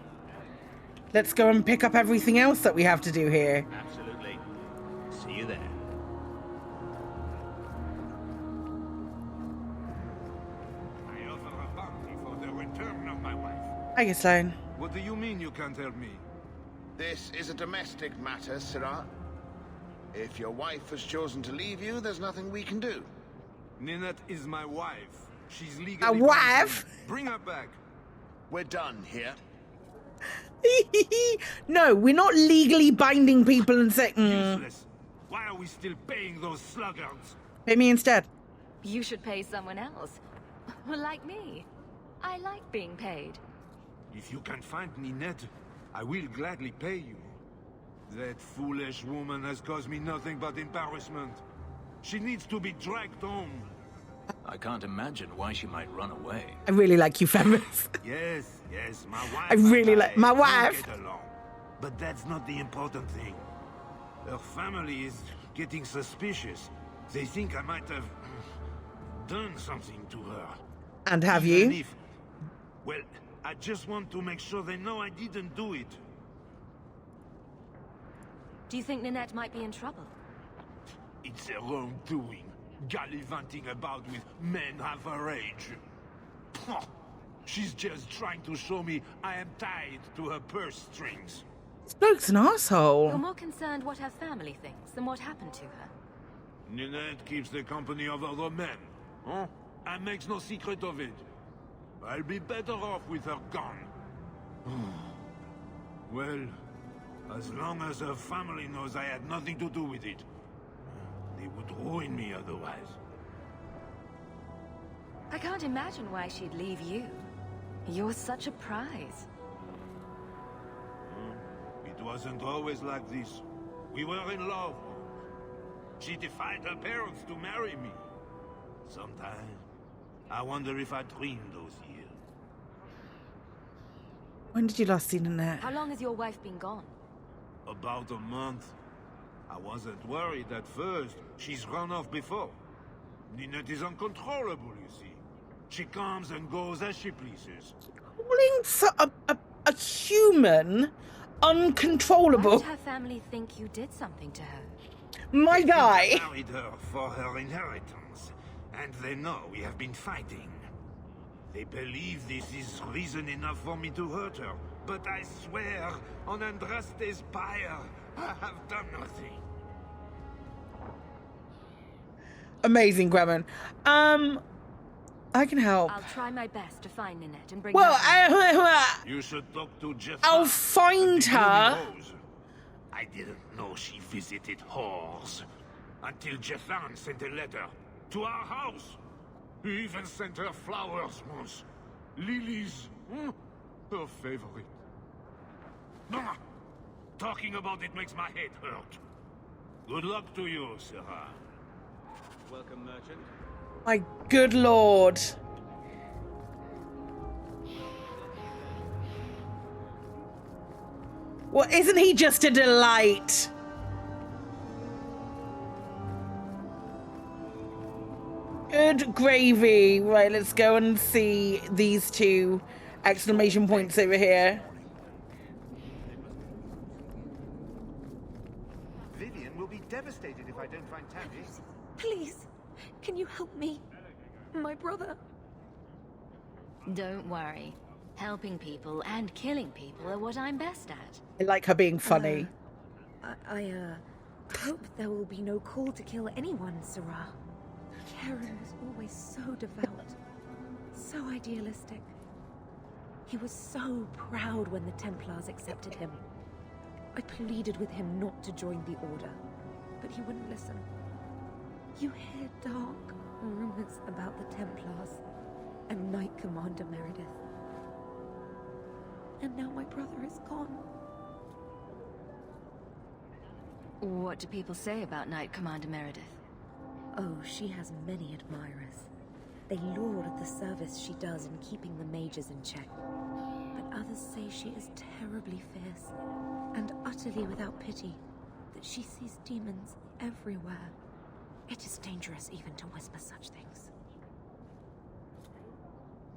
Let's go and pick up everything else that we have to do here. Absolutely. See you there. I offer a bounty for the return of my wife. Hi, Sloan. What do you mean you can't help me? This is a domestic matter, Sirrah. If your wife has chosen to leave you, there's nothing we can do. Ninette is my wife. She's legally A wife? Bring her back. We're done here. No, we're not legally binding people and saying... Useless. Why are we still paying those sluggards? Pay me instead. You should pay someone else. Like me. I like being paid. If you can find Ninette, I will gladly pay you. That foolish woman has caused me nothing but embarrassment. She needs to be dragged home. I can't imagine why she might run away. I really like you, feminists. Yes, my wife. I really like my don't wife. get along. But that's not the important thing. Her family is getting suspicious. They think I might have done something to her. And have Even you? Well, I just want to make sure they know I didn't do it. Do you think Ninette might be in trouble? It's her own doing. Gallivanting about with men half her age. She's just trying to show me I am tied to her purse strings. This bloke's an asshole. You're more concerned what her family thinks than what happened to her. Ninette keeps the company of other men, huh? And makes no secret of it. I'll be better off with her gone. Well, as long as her family knows I had nothing to do with it, they would ruin me otherwise. I can't imagine why she'd leave you. You're such a prize. It wasn't always like this. We were in love. She defied her parents to marry me. Sometimes, I wonder if I dreamed those years. When did you last see Ninette? How long has your wife been gone? About a month. I wasn't worried at first. She's run off before. Ninette is uncontrollable, you see. She comes and goes as she pleases. Calling a human uncontrollable. Why did her family think you did something to her? My guy. I married her for her inheritance, and they know we have been fighting. They believe this is reason enough for me to hurt her, but I swear on Andraste's pyre, I have done nothing. Amazing, Gremlin. I can help. I'll try my best to find Ninette and bring Well, her You should talk to Jeff. I'll find her. I didn't know she visited whores until Jeffan sent a letter to our house. He even sent her flowers once. Lilies. Her favorite. Nah, talking about it makes my head hurt. Good luck to you, Sarah. Welcome, merchant. My good lord. Well, isn't he just a delight? Good gravy. Right, let's go and see these two exclamation points over here. Vivian will be devastated if I don't find Tandy. Please, can you help me? My brother. Don't worry. Helping people and killing people are what I'm best at. I like her being funny. I hope there will be no call to kill anyone, Sarah. Karen was always so devout, so idealistic. He was so proud when the Templars accepted him. I pleaded with him not to join the Order, but he wouldn't listen. You hear dark rumors about the Templars and Knight Commander Meredith. And now my brother is gone. What do people say about Knight Commander Meredith? Oh, she has many admirers. They laud the service she does in keeping the mages in check. But others say she is terribly fierce and utterly without pity, that she sees demons everywhere. It is dangerous even to whisper such things.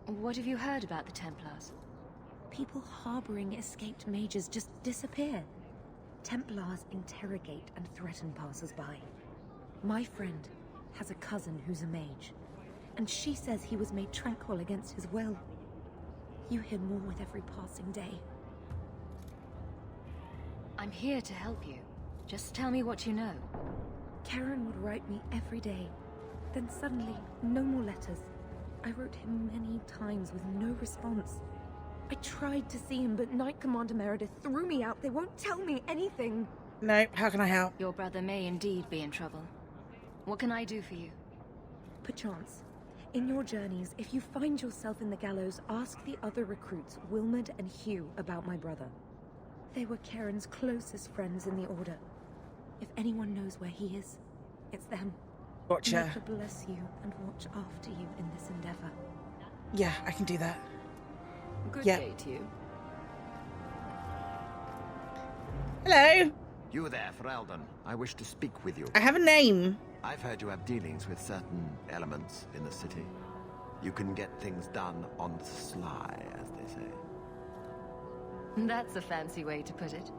What have you heard about the Templars? People harboring escaped mages just disappear. Templars interrogate and threaten passers-by. My friend has a cousin who's a mage, and she says he was made tranquil against his will. You hear more with every passing day. I'm here to help you. Just tell me what you know. Karen would write me every day. Then suddenly, no more letters. I wrote him many times with no response. I tried to see him, but Knight Commander Meredith threw me out. They won't tell me anything. No, how can I help? Your brother may indeed be in trouble. What can I do for you? Perchance, in your journeys, if you find yourself in the gallows, ask the other recruits, Wilmerd and Hugh, about my brother. They were Karen's closest friends in the Order. If anyone knows where he is, it's them. Gotcha. May God bless you and watch after you in this endeavor. Yeah, I can do that. Good Yeah. day to you. Hello. You there, Ferelden. I wish to speak with you. I have a name. I've heard you have dealings with certain elements in the city. You can get things done on the sly, as they say. That's a fancy way to put it.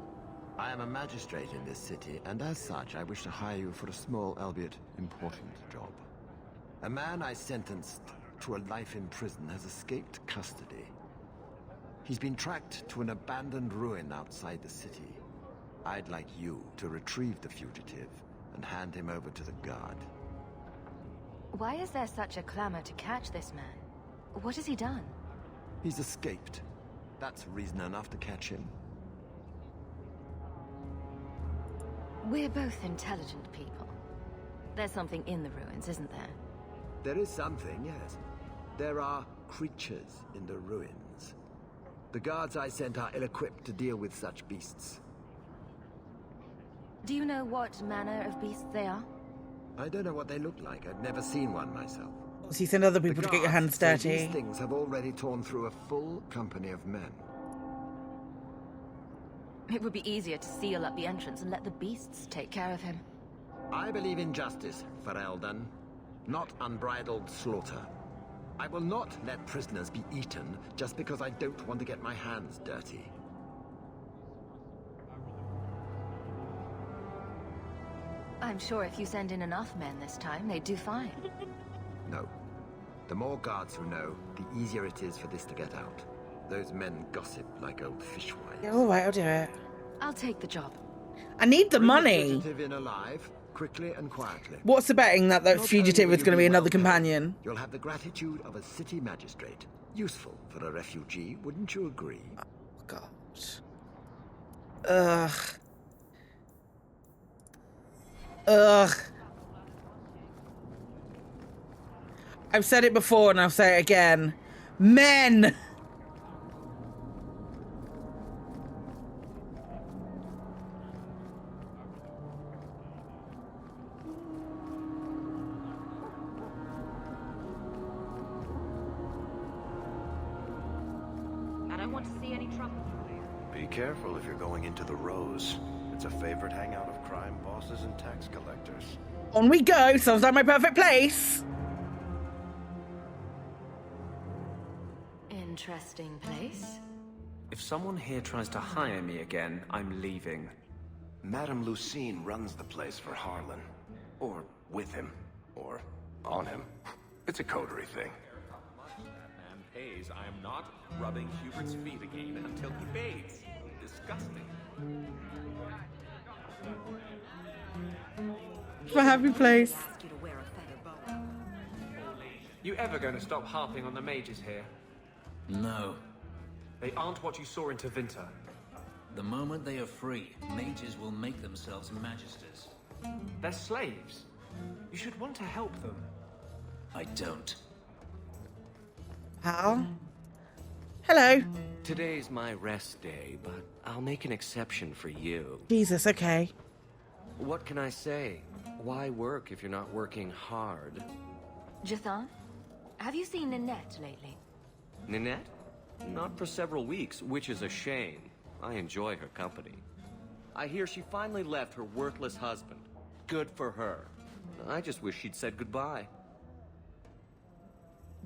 I am a magistrate in this city, and as such, I wish to hire you for a small, albeit important, job. A man I sentenced to a life in prison has escaped custody. He's been tracked to an abandoned ruin outside the city. I'd like you to retrieve the fugitive and hand him over to the guard. Why is there such a clamor to catch this man? What has he done? He's escaped. That's reason enough to catch him. We're both intelligent people. There's something in the ruins, isn't there? There is something, yes. There are creatures in the ruins. The guards I sent are ill-equipped to deal with such beasts. Do you know what manner of beasts they are? I don't know what they look like. I've never seen one myself. So you send other people to get your hands say dirty. These things have already torn through a full company of men. It would be easier to seal up the entrance and let the beasts take care of him. I believe in justice, Ferelden, not unbridled slaughter. I will not let prisoners be eaten just because I don't want to get my hands dirty. I I'm sure if you send in enough men this time, they'd do fine. No. The more guards who know, the easier it is for this to get out. Those men gossip like old fishwives. Yeah, all right, I'll do it. I'll take the job. I need the Bring money. the fugitive in alive, quickly and quietly. What's the betting that the fugitive is going to be another companion? You'll have the gratitude of a city magistrate. Useful for a refugee, wouldn't you agree? Oh, God. Ugh. Ugh. I've said it before and I'll say it again. Men! I don't want to see any trouble. Be careful if you're going into the Rose. It's a favorite hangout of crime bosses and tax collectors. On we go. Sounds like my perfect place. Interesting place. If someone here tries to hire me again, I'm leaving. Madame Lucine runs the place for Harlan. Or with him. Or on him. It's a coterie thing. Man pays. I am not rubbing Hubert's feet again until he pays. Disgusting. My happy place. You ever going to stop harping on the mages here? No. They aren't what you saw in Tevinter. The moment they are free, mages will make themselves magisters. They're slaves. You should want to help them. I don't. How? Hello. Today's my rest day, but I'll make an exception for you. Jesus, okay. What can I say? Why work if you're not working hard? Jathan, have you seen Ninette lately? Ninette? Not for several weeks, which is a shame. I enjoy her company. I hear she finally left her worthless husband. Good for her. I just wish she'd said goodbye.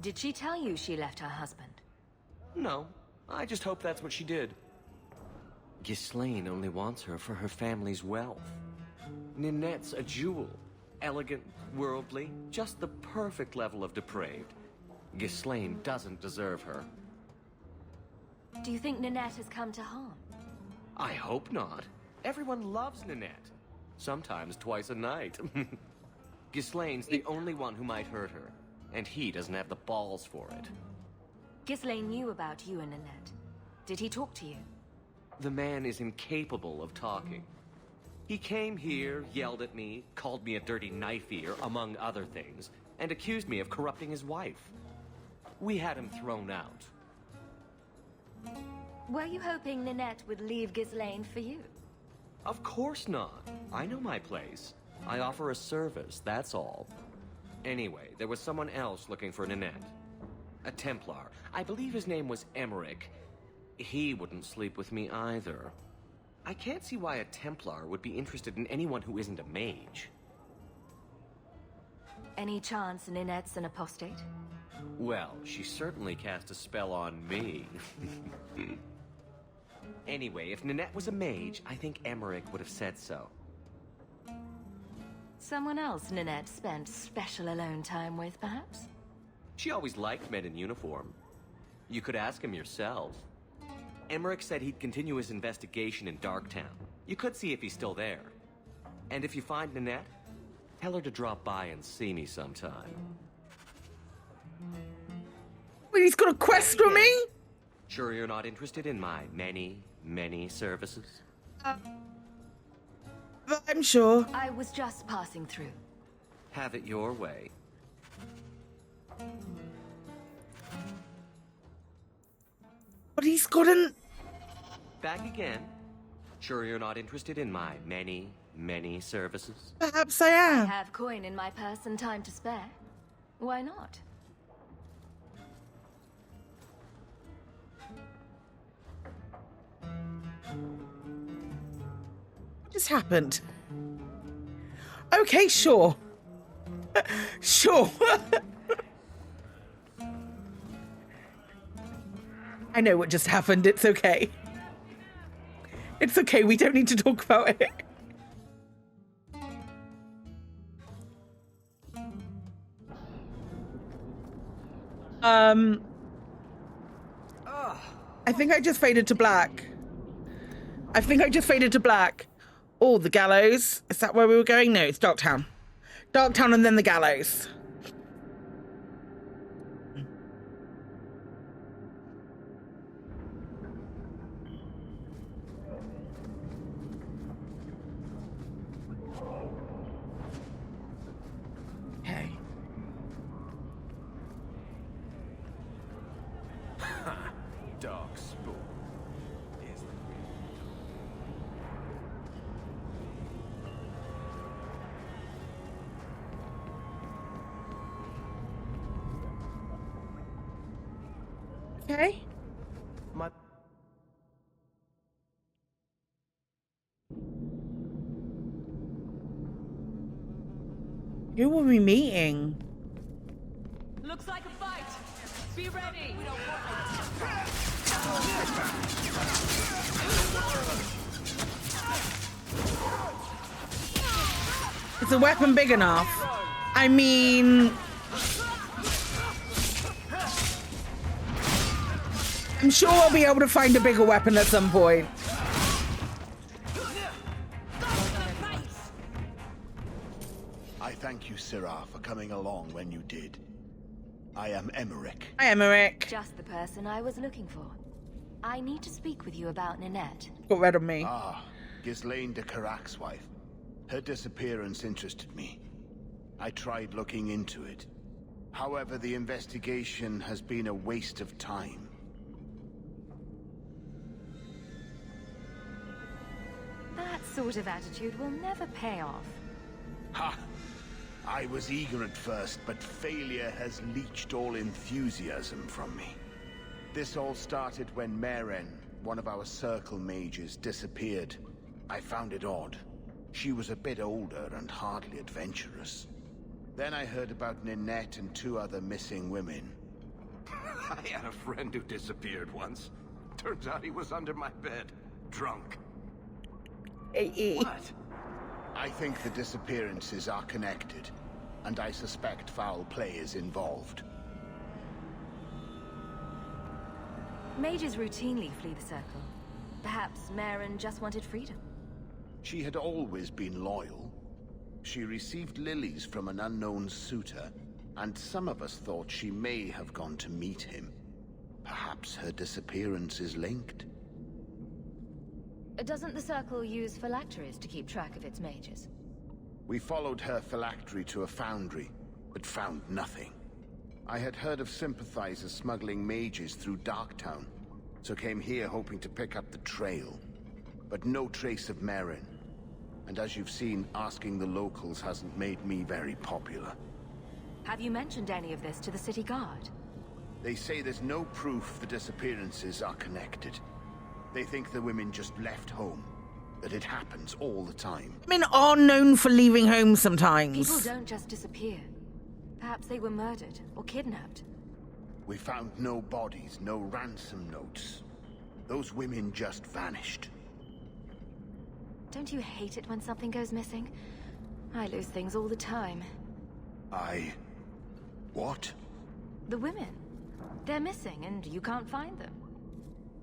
Did she tell you she left her husband? No, I just hope that's what she did. Ghislaine only wants her for her family's wealth. Ninette's a jewel. Elegant, worldly, just the perfect level of depraved. Ghislaine doesn't deserve her. Do you think Ninette has come to harm? I hope not. Everyone loves Ninette. Sometimes twice a night. Ghislaine's the only one who might hurt her, and he doesn't have the balls for it. Ghislaine knew about you and Ninette. Did he talk to you? The man is incapable of talking. He came here, yelled at me, called me a dirty knife-ear, among other things, and accused me of corrupting his wife. We had him thrown out. Were you hoping Ninette would leave Ghislaine for you? Of course not. I know my place. I offer a service, that's all. Anyway, there was someone else looking for Ninette. A Templar. I believe his name was Emmerich. He wouldn't sleep with me either. I can't see why a Templar would be interested in anyone who isn't a mage. Any chance Ninette's an apostate? Well, she certainly cast a spell on me. Anyway, if Ninette was a mage, I think Emmerich would have said so. Someone else Ninette spent special alone time with, perhaps? She always liked men in uniform. You could ask him yourself. Emmerich said he'd continue his investigation in Darktown. You could see if he's still there. And if you find Ninette, tell her to drop by and see me sometime. Wait, he's got a quest for me? Sure you're not interested in my many services? I'm sure. I was just passing through. Have it your way. But he's got an... Back again. Sure you're not interested in my many services? Perhaps I am. I have coin in my purse and time to spare. Why not? What just happened? Okay, sure. Sure. I know what just happened. It's okay. It's okay. We don't need to talk about it. I think I just faded to black. Oh, the gallows. Is that where we were going? No, it's Darktown. Darktown and then the gallows. Okay. Darkspawn is Okay. Who were we meeting? Looks like a fight. Be ready. Is the weapon big enough? I mean, I'm sure I'll be able to find a bigger weapon at some point. I thank you, Syrah, for coming along when you did. I am Emmerich. Hi, Emmerich. Just the person I was looking for. I need to speak with you about Nanette. Got rid of me. Ah, Ghislaine de Karak's wife. Her disappearance interested me. I tried looking into it. However, the investigation has been a waste of time. That sort of attitude will never pay off. Ha! I was eager at first, but failure has leached all enthusiasm from me. This all started when Maren, one of our circle mages, disappeared. I found it odd. She was a bit older and hardly adventurous. Then I heard about Nanette and 2 other missing women. I had a friend who disappeared once. Turns out he was under my bed, drunk. What? I think the disappearances are connected, and I suspect foul play is involved. Mages routinely flee the circle. Perhaps Maren just wanted freedom. She had always been loyal. She received lilies from an unknown suitor, and some of us thought she may have gone to meet him. Perhaps her disappearance is linked. Doesn't the circle use phylacteries to keep track of its mages? We followed her phylactery to a foundry, but found nothing. I had heard of sympathizers smuggling mages through Darktown, so came here hoping to pick up the trail. But no trace of Maren. And as you've seen, asking the locals hasn't made me very popular. Have you mentioned any of this to the city guard? They say there's no proof the disappearances are connected. They think the women just left home, that it happens all the time. Women are known for leaving home sometimes. People don't just disappear. Perhaps they were murdered or kidnapped. We found no bodies, no ransom notes. Those women just vanished. Don't you hate it when something goes missing? I lose things all the time. What? The women. They're missing and you can't find them.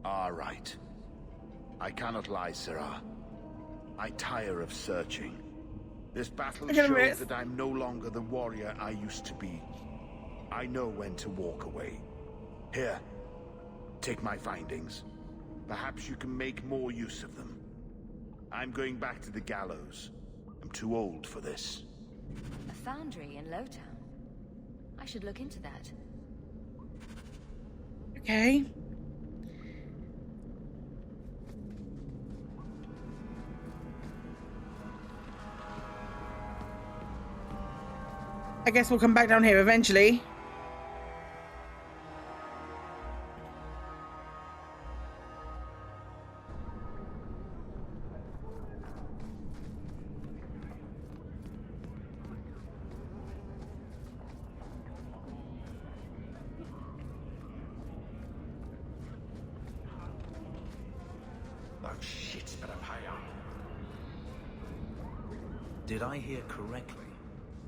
All right. I cannot lie, Syrah. I tire of searching. This battle shows that I'm no longer the warrior I used to be. I know when to walk away. Here, take my findings. Perhaps you can make more use of them. I'm going back to the gallows. I'm too old for this. A foundry in Lowtown. I should look into that. Okay. I guess we'll come back down here eventually. Oh, shit's better pay up. Did I hear correctly?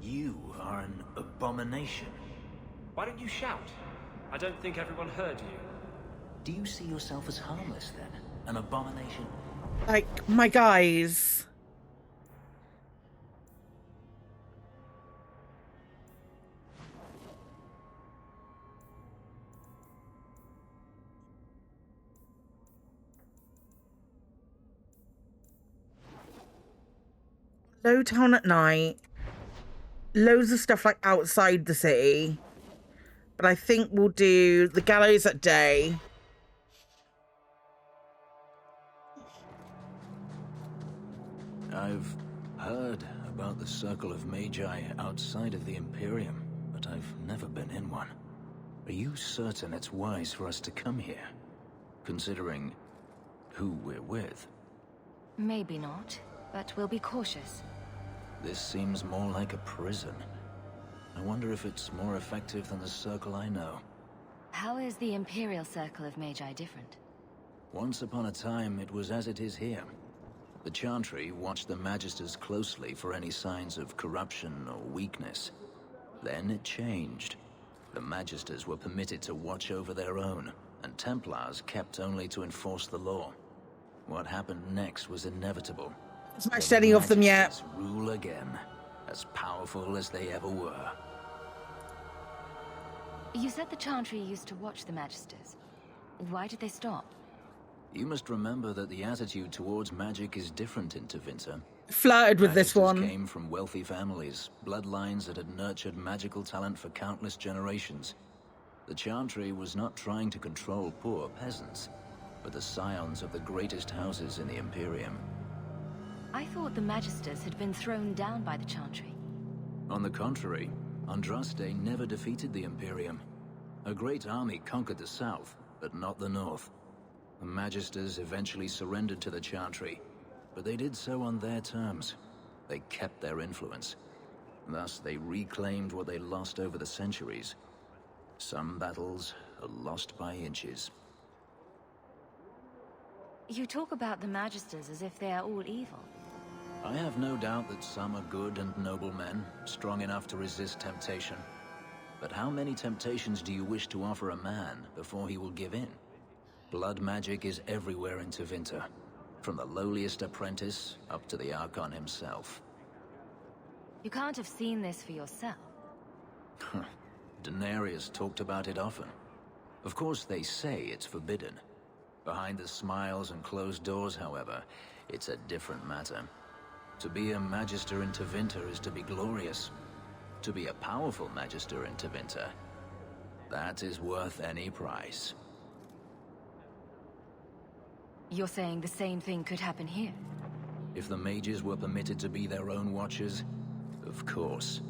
You are an abomination. Why don't you shout? I don't think everyone heard you. Do you see yourself as harmless, then? An abomination? Like, my guys. Low town at night. Loads of stuff like outside the city. But I think we'll do the gallows at day. I've heard about the Circle of Magi outside of the Imperium, but I've never been in one. Are you certain it's wise for us to come here, considering who we're with? Maybe not, but we'll be cautious. This seems more like a prison. I wonder if it's more effective than the Circle I know. How is the Imperial Circle of Magi different? Once upon a time, it was as it is here. The Chantry watched the Magisters closely for any signs of corruption or weakness. Then it changed. The Magisters were permitted to watch over their own, and Templars kept only to enforce the law. What happened next was inevitable. It's not any of them yet. Rule again, as powerful as they ever were. You said the Chantry used to watch the Magisters. Why did they stop? You must remember that the attitude towards magic is different in Tevinter. Flirted with this one. Came from wealthy families, bloodlines that had nurtured magical talent for countless generations. The Chantry was not trying to control poor peasants, but the scions of the greatest houses in the Imperium. I thought the Magisters had been thrown down by the Chantry. On the contrary, Andraste never defeated the Imperium. A great army conquered the south, but not the north. The Magisters eventually surrendered to the Chantry, but they did so on their terms. They kept their influence. Thus, they reclaimed what they lost over the centuries. Some battles are lost by inches. You talk about the Magisters as if they are all evil. I have no doubt that some are good and noble men, strong enough to resist temptation. But how many temptations do you wish to offer a man before he will give in? Blood magic is everywhere in Tevinter, from the lowliest apprentice up to the Archon himself. You can't have seen this for yourself. Daenerys talked about it often. Of course, they say it's forbidden. Behind the smiles and closed doors, however, it's a different matter. To be a Magister in Tevinter is to be glorious. To be a powerful Magister in Tevinter, that is worth any price. You're saying the same thing could happen here? If the mages were permitted to be their own watchers, of course.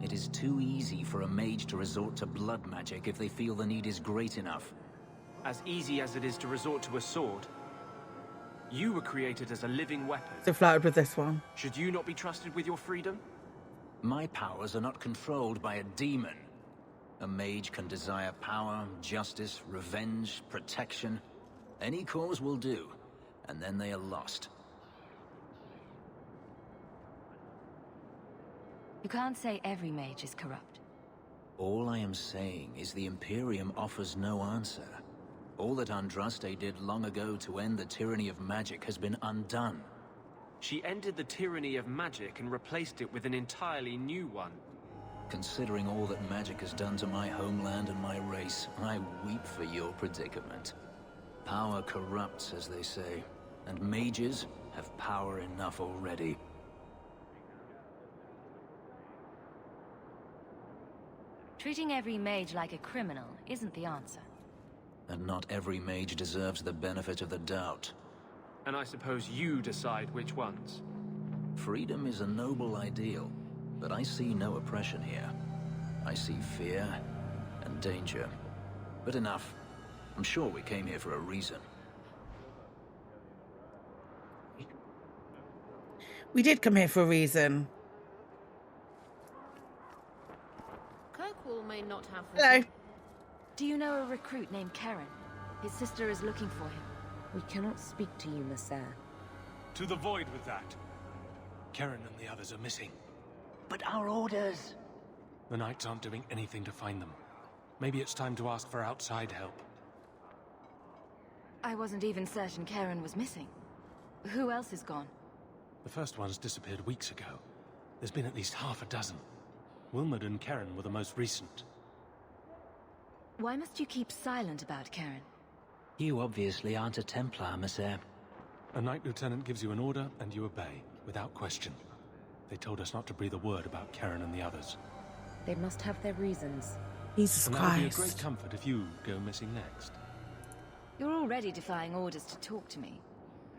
It is too easy for a mage to resort to blood magic if they feel the need is great enough. As easy as it is to resort to a sword. You were created as a living weapon. So flirted with this one. Should you not be trusted with your freedom? My powers are not controlled by a demon. A mage can desire power, justice, revenge, protection. Any cause will do, and then they are lost. You can't say every mage is corrupt. All I am saying is the Imperium offers no answer. All that Andraste did long ago to end the tyranny of magic has been undone. She ended the tyranny of magic and replaced it with an entirely new one. Considering all that magic has done to my homeland and my race, I weep for your predicament. Power corrupts, as they say, and mages have power enough already. Treating every mage like a criminal isn't the answer. And not every mage deserves the benefit of the doubt. And I suppose you decide which ones. Freedom is a noble ideal, but I see no oppression here. I see fear and danger. But enough. I'm sure we came here for a reason. We did come here for a reason. Kirkwall may not have... Hello. Do you know a recruit named Karen? His sister is looking for him. We cannot speak to you, Messer. To the void with that. Karen and the others are missing. But our orders... The Knights aren't doing anything to find them. Maybe it's time to ask for outside help. I wasn't even certain Karen was missing. Who else is gone? The first ones disappeared weeks ago. There's been at least half a dozen. Wilmot and Karen were the most recent. Why must you keep silent about Karen? You obviously aren't a Templar, Monsieur. A Knight Lieutenant gives you an order and you obey, without question. They told us not to breathe a word about Karen and the others. They must have their reasons. Jesus and Christ. That would be a great comfort if you go missing next. You're already defying orders to talk to me.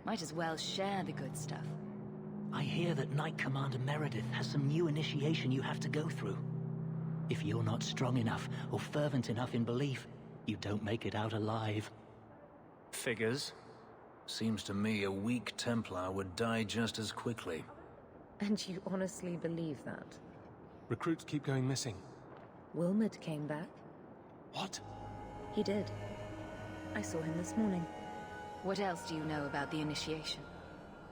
Might as well share the good stuff. I hear that Knight Commander Meredith has some new initiation you have to go through. If you're not strong enough or fervent enough in belief, you don't make it out alive. Figures? Seems to me a weak Templar would die just as quickly. And you honestly believe that? Recruits keep going missing. Wilmot came back. What? He did. I saw him this morning. What else do you know about the initiation?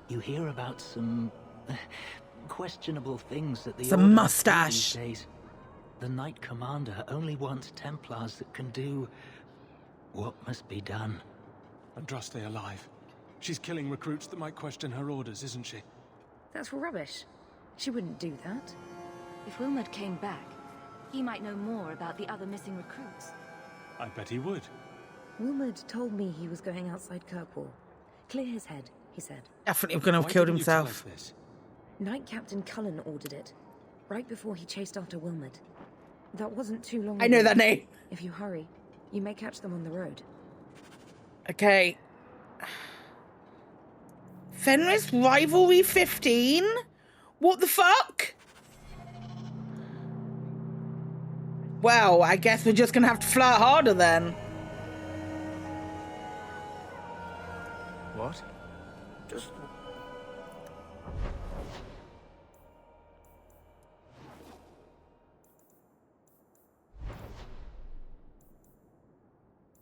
You hear about some questionable things that the Some Order mustache. these days. The Knight Commander only wants Templars that can do what must be done. Andraste alive. She's killing recruits that might question her orders, isn't she? That's rubbish. She wouldn't do that. If Wilmot came back, he might know more about the other missing recruits. I bet he would. Wilmot told me he was going outside Kirkwall. Clear his head, he said. Definitely gonna have Why killed didn't you tell himself. us this? Knight Captain Cullen ordered it, right before he chased after Wilmot. That wasn't too long I know ago. that name. If you hurry, you may catch them on the road. Okay. Fenris Rivalry 15? What the fuck? Well, I guess we're just gonna have to flirt harder then. What? Just...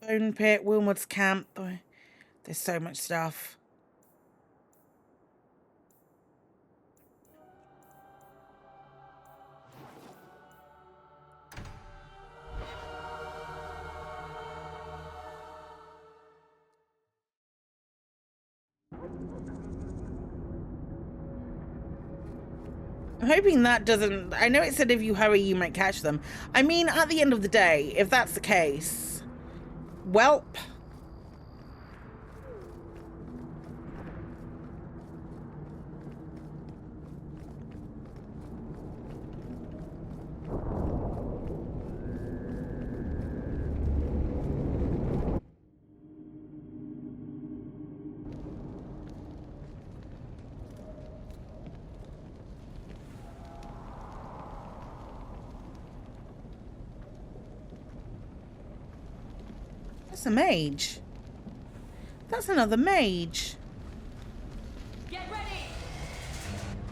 Bone Pit, Wilmot's Camp. Oh, there's so much stuff. I'm hoping that doesn't... I know it said if you hurry, you might catch them. I mean, at the end of the day, if that's the case... Welp. That's a mage. That's another mage. Get ready.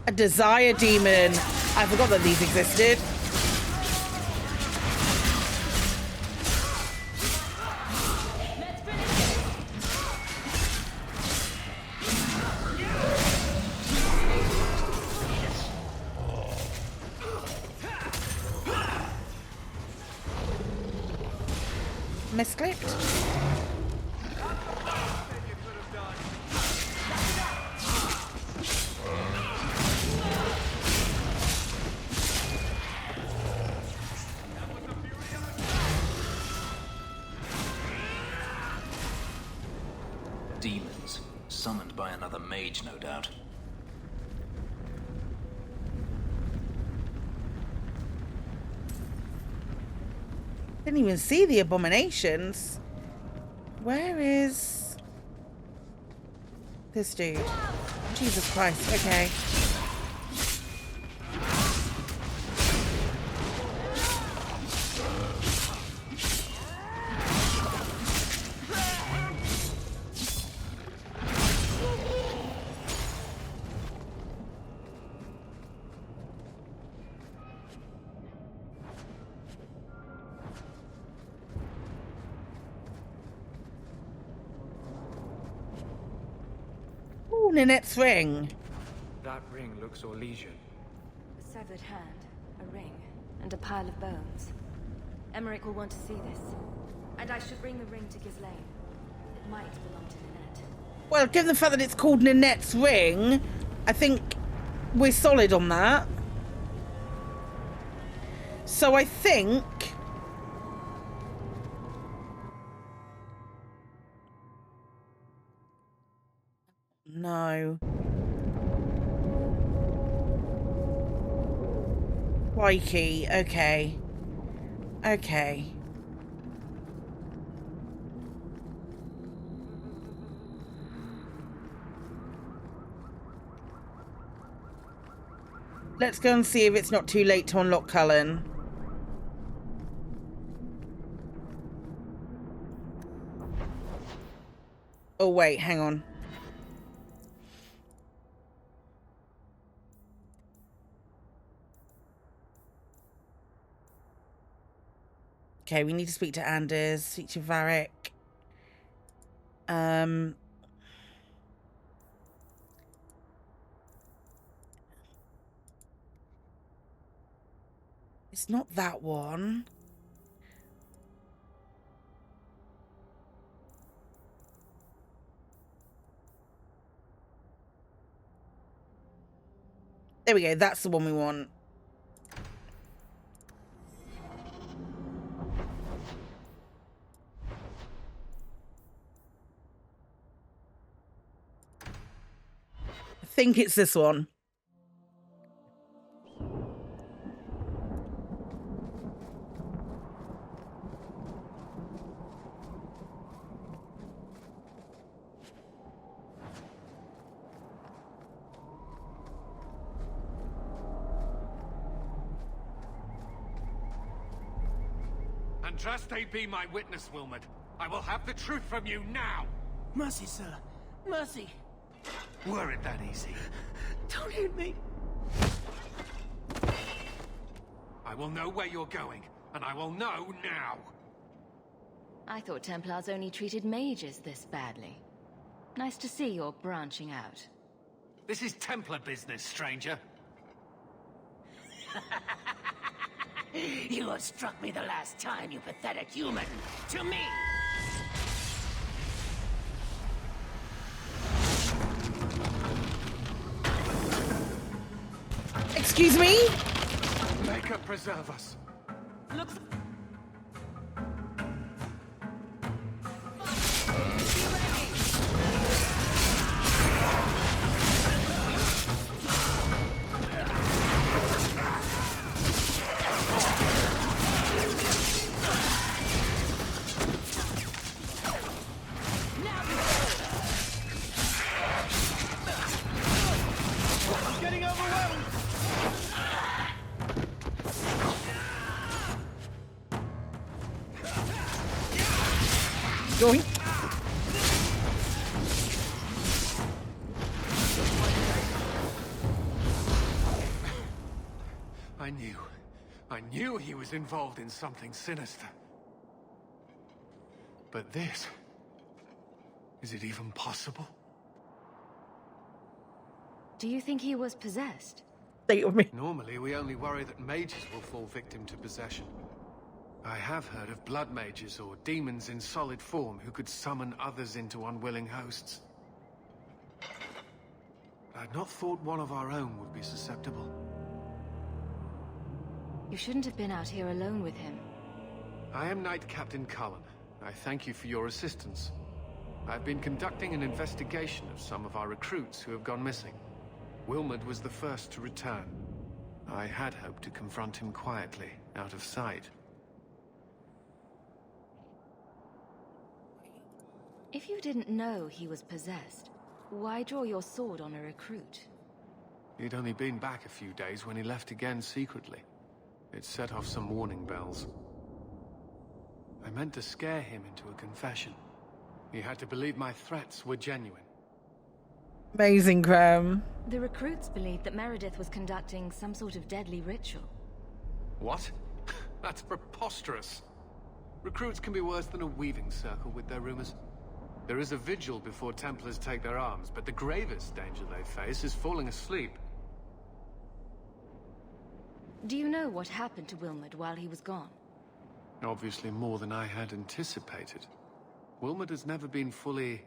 A desire demon. I forgot that these existed. Misclicked. Demons, summoned by another mage, no doubt. Didn't even see the abominations. Where is this dude? Jesus Christ. Okay. Ooh, Nanette's ring. That ring looks Orlesian. A severed hand, a ring, and a pile of bones. Emmerich will want to see this. And I should bring the ring to Ghislaine. It might belong to Nanette. Well, given the fact that it's called Nanette's ring, I think we're solid on that. So I think... No. Crikey. Okay. Okay. Let's go and see if it's not too late to unlock Cullen. Oh, wait, hang on. Okay, we need to speak to Anders, speak to Varric. It's not that one. There we go, that's the one we want. I think it's this one. Andraste be my witness, Wilmot. I will have the truth from you now. Mercy, sir. Mercy. Were it that easy? Don't hit me. I will know where you're going, and I will know now. I thought Templars only treated mages this badly. Nice to see you're branching out. This is Templar business, stranger. You have struck me the last time, you pathetic human. To me! Excuse me? Make her preserve us. Looks... Going. I knew he was involved in something sinister. But this... is it even possible? Do you think he was possessed? Normally, we only worry that mages will fall victim to possession. I have heard of blood mages or demons in solid form who could summon others into unwilling hosts. I'd not thought one of our own would be susceptible. You shouldn't have been out here alone with him. I am Knight Captain Cullen. I thank you for your assistance. I've been conducting an investigation of some of our recruits who have gone missing. Wilmot was the first to return. I had hoped to confront him quietly, out of sight. If you didn't know he was possessed, why draw your sword on a recruit? He'd only been back a few days when he left again secretly. It set off some warning bells. I meant to scare him into a confession. He had to believe my threats were genuine. Amazing, Graham. The recruits believed that Meredith was conducting some sort of deadly ritual. What? That's preposterous. Recruits can be worse than a weaving circle with their rumors. There is a vigil before Templars take their arms, but the gravest danger they face is falling asleep. Do you know what happened to Wilmot while he was gone? Obviously more than I had anticipated. Wilmot has never been fully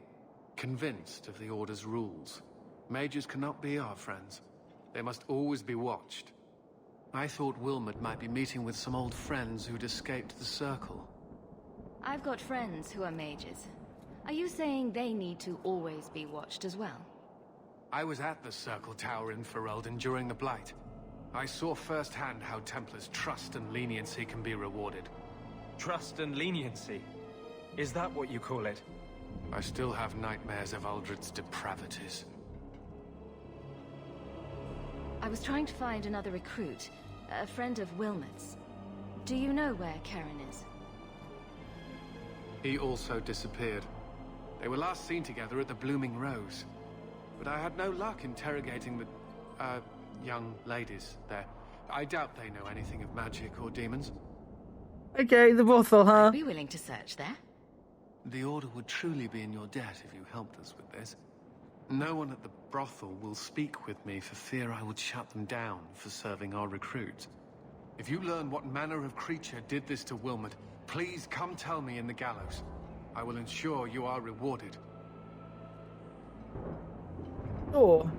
convinced of the Order's rules. Mages cannot be our friends. They must always be watched. I thought Wilmot might be meeting with some old friends who'd escaped the Circle. I've got friends who are mages. Are you saying they need to always be watched as well? I was at the Circle Tower in Ferelden during the Blight. I saw firsthand how Templars' trust and leniency can be rewarded. Trust and leniency? Is that what you call it? I still have nightmares of Uldred's depravities. I was trying to find another recruit, a friend of Wilmot's. Do you know where Karen is? He also disappeared. They were last seen together at the Blooming Rose. But I had no luck interrogating the, young ladies there. I doubt they know anything of magic or demons. Okay, the brothel, huh? I'd be willing to search there. The Order would truly be in your debt if you helped us with this. No one at the brothel will speak with me for fear I would shut them down for serving our recruits. If you learn what manner of creature did this to Wilmot, please come tell me in the gallows. I will ensure you are rewarded. Oh.